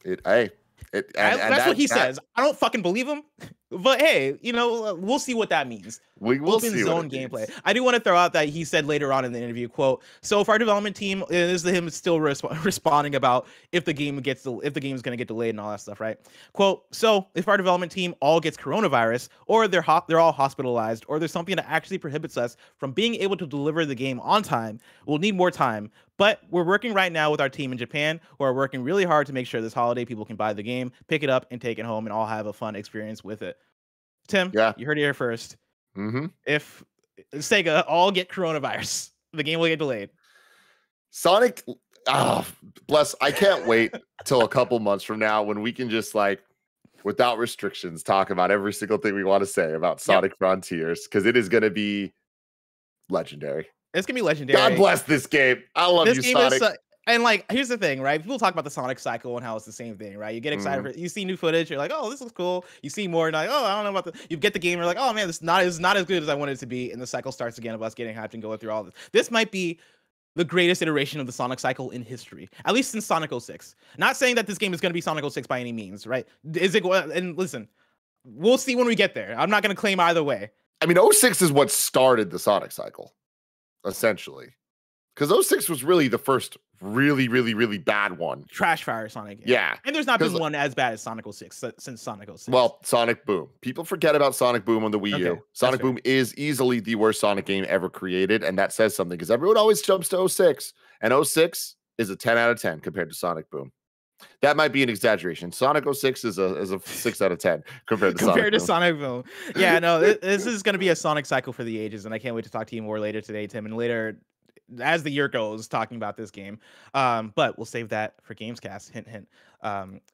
That's what he says. I don't fucking believe him, But hey, we'll see what that means. We will Open see zone what it gameplay. means. I do want to throw out that he said later on in the interview, quote, so if our development team, this is him still responding about if the game is going to get delayed and all that stuff, right? Quote, so if our development team all gets coronavirus, or they're all hospitalized, or there's something that actually prohibits us from being able to deliver the game on time, we'll need more time. But we're working right now with our team in Japan, who are working really hard to make sure this holiday people can buy the game, pick it up, and take it home, and all have a fun experience with it. Tim, you heard it here first. If Sega all get coronavirus, the game will get delayed. Sonic, bless. I can't wait till a couple months from now when we can just without restrictions, talk about every single thing we want to say about Sonic Frontiers, because it is going to be legendary. It's going to be legendary. God bless this game. I love you, Sonic. And here's the thing, right? People talk about the Sonic cycle and how it's the same thing, right? You get excited for it. You see new footage, you're like, oh, this looks cool. You see more, and oh, I don't know about you get the game, you're like, oh man, this is not as good as I wanted it to be. And the cycle starts again of us getting hyped and going through all this. This might be the greatest iteration of the Sonic cycle in history, at least since Sonic 06. Not saying that this game is going to be Sonic 06 by any means, right? Is it? And listen, we'll see when we get there. I'm not going to claim either way. I mean, 06 is what started the Sonic cycle, essentially. Because 06 was really the first really, really, really bad one. Trash fire Sonic game. Yeah. And there's not been one as bad as Sonic 06 since Sonic 06. Well, Sonic Boom. People forget about Sonic Boom on the Wii U. Sonic Boom is easily the worst Sonic game ever created, and that says something because everyone always jumps to 06, and 06 is a 10 out of 10 compared to Sonic Boom. That might be an exaggeration. Sonic 06 is a 6 out of 10 compared to Sonic Boom. Yeah, no, this is going to be a Sonic cycle for the ages, and I can't wait to talk to you more later today, Tim, and later as the year goes, talking about this game. But we'll save that for Gamescast. Hint, hint.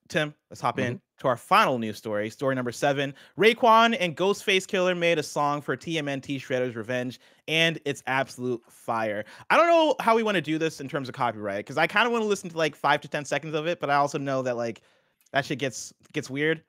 Tim, let's hop in to our final news story. Story number 7. Raekwon and Ghostface Killer made a song for TMNT Shredder's Revenge, and it's absolute fire. I don't know how we want to do this in terms of copyright, because I kind of want to listen to 5 to 10 seconds of it, but I also know that that shit gets weird.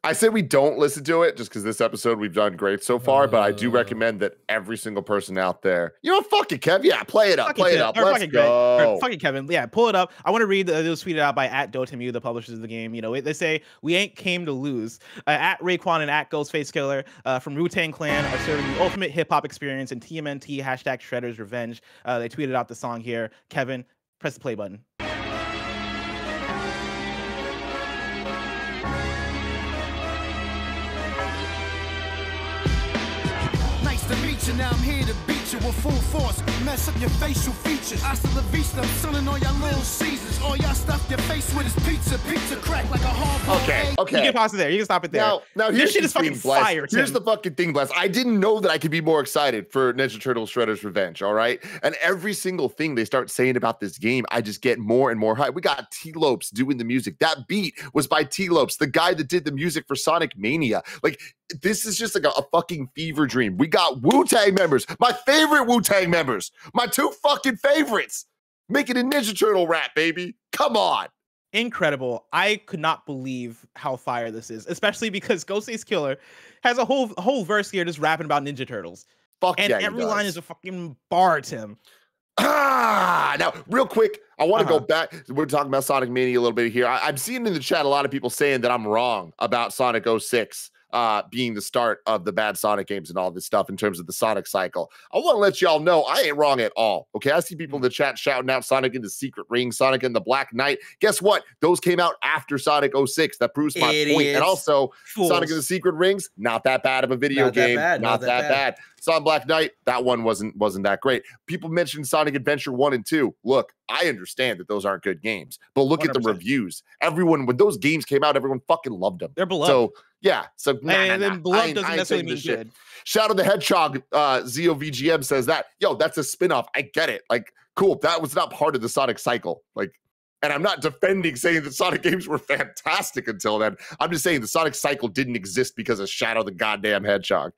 I said we don't listen to it just because this episode we've done great so far, but I do recommend that every single person out there, fuck it, Kev. Yeah, play it up. Let's go. Fuck it, Kevin. Yeah, pull it up. I want to read it was tweeted out by @Dotemu, the publishers of the game. They say, we ain't came to lose. @Raekwon and @Ghostface Killer from Wu-Tang Clan are serving the ultimate hip-hop experience in TMNT #Shredder's Revenge. They tweeted out the song here. Kevin, press the play button. Now I'm here to beat you with full force, mess up your facial features. Hasta la vista, I'm selling all y'all little Caesars. All y'all stuff your face with is pizza crack like a hard. Okay. You can pause it there. You can stop it there. Now this shit is fucking fire. Here's the fucking thing, Bless. I didn't know that I could be more excited for Ninja Turtles Shredder's Revenge, all right? And every single thing they start saying about this game, I just get more and more hype. We got T-Lopes doing the music. That beat was by T-Lopes, the guy that did the music for Sonic Mania. This is just a fucking fever dream. We got Wu-Tang members, my favorite Wu-Tang members, my 2 fucking favorites, making a Ninja Turtle rap, baby. Come on. Incredible. I could not believe how fire this is, especially because Ghostface Killer has a whole verse here just rapping about Ninja Turtles. Every line is a fucking bar, Tim. Now, real quick, I want to go back. We're talking about Sonic Mania a little bit here. I'm seeing in the chat a lot of people saying that I'm wrong about Sonic 06. Being the start of the bad Sonic games and all this stuff in terms of the Sonic cycle. I want to let y'all know I ain't wrong at all. Okay, I see people in the chat shouting out Sonic in the Secret Ring, Sonic in the Black Knight. Guess what? Those came out after Sonic 06. That proves my point. And also, Sonic in the Secret Rings, not that bad of a video game. Not that bad. Sonic Black Knight, that one wasn't that great. People mentioned Sonic Adventure 1 and 2. Look, I understand that those aren't good games, but look 100%. At the reviews. Everyone, when those games came out, everyone fucking loved them. They're beloved. So, yeah. So, then beloved doesn't necessarily mean good. Shadow the Hedgehog, ZOVGM says that. Yo, that's a spinoff. I get it. Cool. That was not part of the Sonic cycle. And I'm not defending saying that Sonic games were fantastic until then. I'm just saying the Sonic cycle didn't exist because of Shadow the goddamn Hedgehog.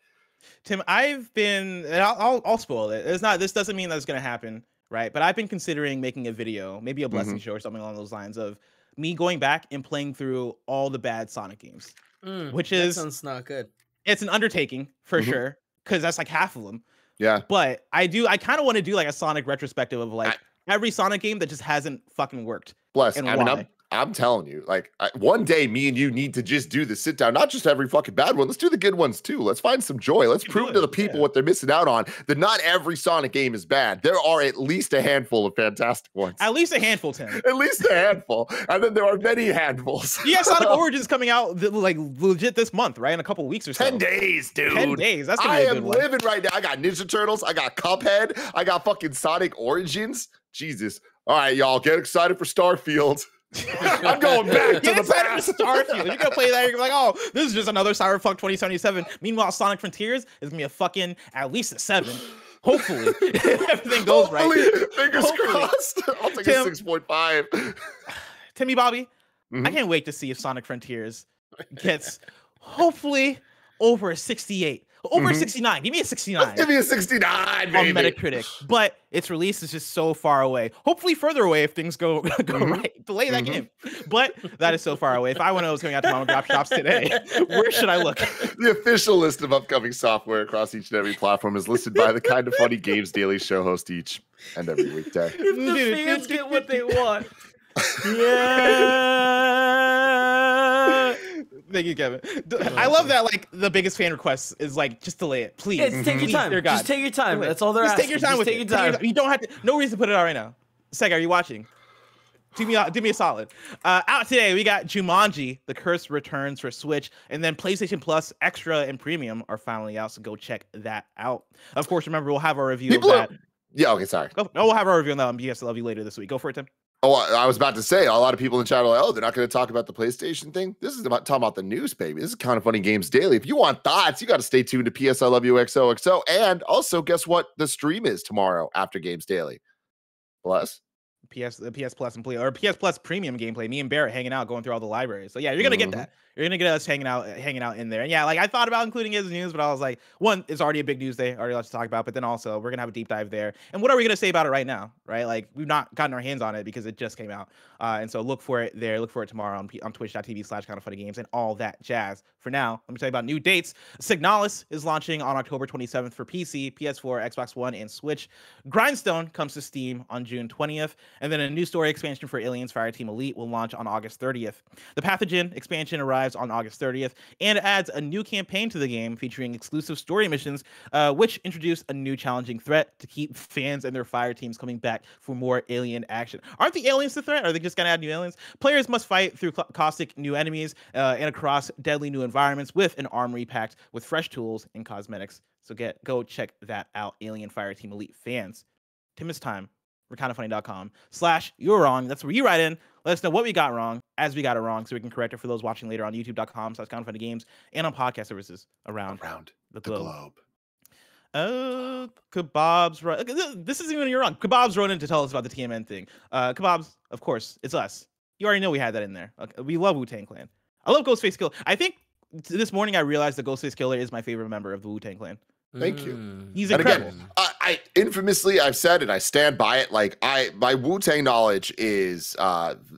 Tim, I've been, and I'll spoil it. This doesn't mean that's going to happen, right? But I've been considering making a video, maybe a blessing show or something along those lines, of me going back and playing through all the bad Sonic games, which is sounds not good. It's an undertaking for sure, because that's half of them. Yeah. But I kind of want to do a Sonic retrospective of every Sonic game that just hasn't fucking worked. Plus, I mean, I'm telling you, like one day me and you need to just do the sit down, not just every fucking bad one. Let's do the good ones too. Let's find some joy. Let's prove to the people what they're missing out on, that not every Sonic game is bad. There are at least a handful of fantastic ones. At least a handful, Tim. At least a handful. And then there are many handfuls. Yeah, Sonic Origins coming out like legit this month, right? In a couple of weeks or so. 10 days, dude. 10 days. That's gonna I be a am good one. living right now. I got Ninja Turtles. I got Cuphead. I got fucking Sonic Origins. Jesus. All right, y'all, get excited for Starfield. I'm going back to Get the excited past. for Starfield. You're gonna play that. You're gonna be like, oh, this is just another Cyberpunk 2077. Meanwhile, Sonic Frontiers is gonna be a fucking at least a 7. Hopefully, if everything goes right. Fingers crossed. I'll take Tim, a 6.5. Timmy Bobby, Mhm. I can't wait to see if Sonic Frontiers gets hopefully over a 68. Over a 69. Give me a 69. Give me a 69, baby. On Metacritic, but its release is just so far away. Hopefully, further away if things go right. Delay that game, but that is so far away. If I want to know what's coming out to mom and pop shops today, where should I look? The official list of upcoming software across each and every platform is listed by the Kind of Funny Games Daily show host each and every weekday. If the fans get what they want. Yeah. Thank you, Kevin. I love that. Like the biggest fan request is like just delay it, please. Yeah, just take your Please, time. dear God. Just take your time. Delay it. That's all they're just asking. Take your time just with take it. your Take your time. time. You don't have to. No reason to put it out right now. Seg, are you watching? Do me a solid. Out today, we got Jumanji: The Curse Returns for Switch, and then PlayStation Plus Extra and Premium are finally out. So go check that out. Of course, remember we'll have our review of that. Yeah, okay, sorry. We'll have our review on that on BS Love You later this week. Go for it, Tim. Oh, I was about to say, a lot of people in chat are like, oh, they're not going to talk about the PlayStation thing. This is talking about the news, baby. This is Kind of Funny Games Daily. If you want thoughts, you got to stay tuned to PS I Love You XOXO. And also, guess what? The stream is tomorrow after Games Daily. Plus? The PS Plus and or PS Plus Premium gameplay. Me and Barrett hanging out, going through all the libraries. So yeah, you're gonna get that. You're gonna get us hanging out in there. And yeah, like I thought about including it as news, but I was like, one, it's already a big news day, already lots to talk about. But then also, we're gonna have a deep dive there. And what are we gonna say about it right now? Right? Like we've not gotten our hands on it because it just came out. And so look for it there. Look for it tomorrow on twitch.tv/kindoffunnygames and all that jazz. For now, let me tell you about new dates. Signalis is launching on October 27th for PC, PS4, Xbox One, and Switch. Grindstone comes to Steam on June 20th, and then a new story expansion for Aliens Fireteam Elite will launch on August 30th. The Pathogen expansion arrives on August 30th and adds a new campaign to the game featuring exclusive story missions, which introduce a new challenging threat to keep fans and their fire teams coming back for more alien action. Aren't the aliens the threat? Are they just gonna add new aliens? Players must fight through caustic new enemies and across deadly new environments with an armory packed with fresh tools and cosmetics. So go check that out, Alien Fireteam Elite fans. Tim, it's time. We're kindoffunny.com/you're wrong. That's where you write in. Let us know what we got wrong as we got it wrong so we can correct it for those watching later on youtube.com/kindoffunnygames and on podcast services around the globe. Oh, Kebabs. This isn't even you're wrong. Kebabs wrote in to tell us about the TMN thing. Kebabs, of course, it's us. You already know we had that in there. Okay, we love Wu-Tang Clan. I love Ghostface Killer. I think this morning I realized that Ghostface Killer is my favorite member of the Wu-Tang Clan. Thank you. He's And incredible. again, I infamously, I've said, and I stand by it, like my Wu-Tang knowledge is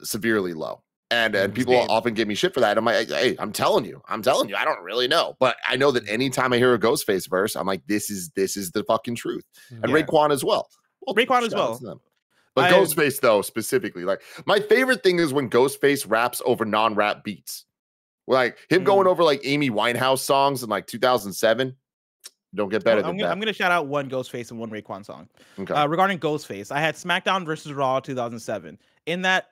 severely low. And people often give me shit for that. I'm like, hey, I'm telling you, I don't really know. But I know that anytime I hear a Ghostface verse, I'm like, this is the fucking truth. And Yeah. Raekwon as well. Raekwon as shout out to well. them. But Ghostface, though, specifically, like my favorite thing is when Ghostface raps over non-rap beats. Like him going over like Amy Winehouse songs in like 2007. Don't get better than that. I'm gonna shout out one Ghostface and one Raekwon song. Okay. Regarding Ghostface, I had SmackDown versus Raw 2007. In that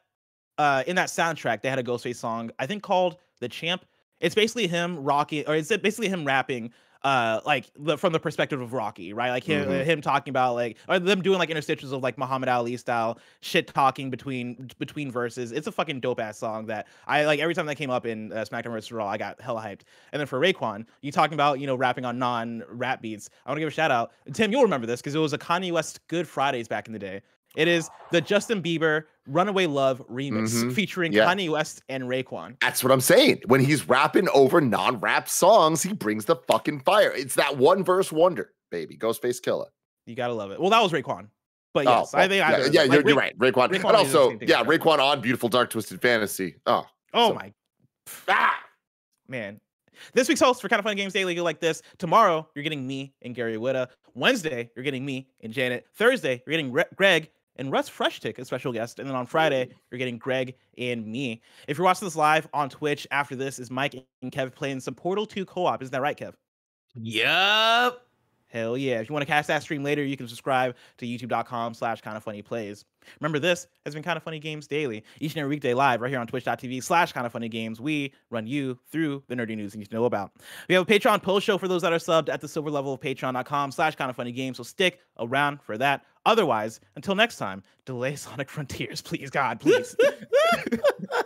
soundtrack, they had a Ghostface song, I think called "The Champ." It's basically him rocking, or it's basically him rapping, from the perspective of Rocky, right? Like him talking about like, or them doing like interstitials of like Muhammad Ali style shit talking between verses. It's a fucking dope ass song that I like. Every time that came up in SmackDown vs. Raw, I got hella hyped. And then for Raekwon, you talking about rapping on non-rap beats. I want to give a shout out, Tim. You'll remember this because it was a Kanye West Good Fridays back in the day. It is the Justin Bieber "Runaway Love" remix featuring Kanye West and Raekwon. That's what I'm saying. When he's rapping over non-rap songs, he brings the fucking fire. It's that one verse wonder, baby. Ghostface Killer. You gotta love it. Well, that was Raekwon, but yes, I think you're right. Raekwon. And also, Raekwon Raekwon on "Beautiful Dark Twisted Fantasy." Man. This week's host for Kind of Funny Games Daily, you like this. Tomorrow, you're getting me and Gary Whitta. Wednesday, you're getting me and Janet. Thursday, you're getting Greg and Russ Freshtick, a special guest. And then on Friday, you're getting Greg and me. If you're watching this live on Twitch, after this is Mike and Kev playing some Portal 2 co-op. Isn't that right, Kev? Yup. Hell yeah. If you want to catch that stream later, you can subscribe to youtube.com/kindafunnyplays. Remember, this has been Kinda Funny Games Daily, each and every weekday live right here on twitch.tv/kindafunnygames. We run you through the nerdy news you need to know about. We have a Patreon post show for those that are subbed at the silver level of patreon.com/kindafunnygames. So stick around for that. Otherwise, until next time, delay Sonic Frontiers. Please, God, please.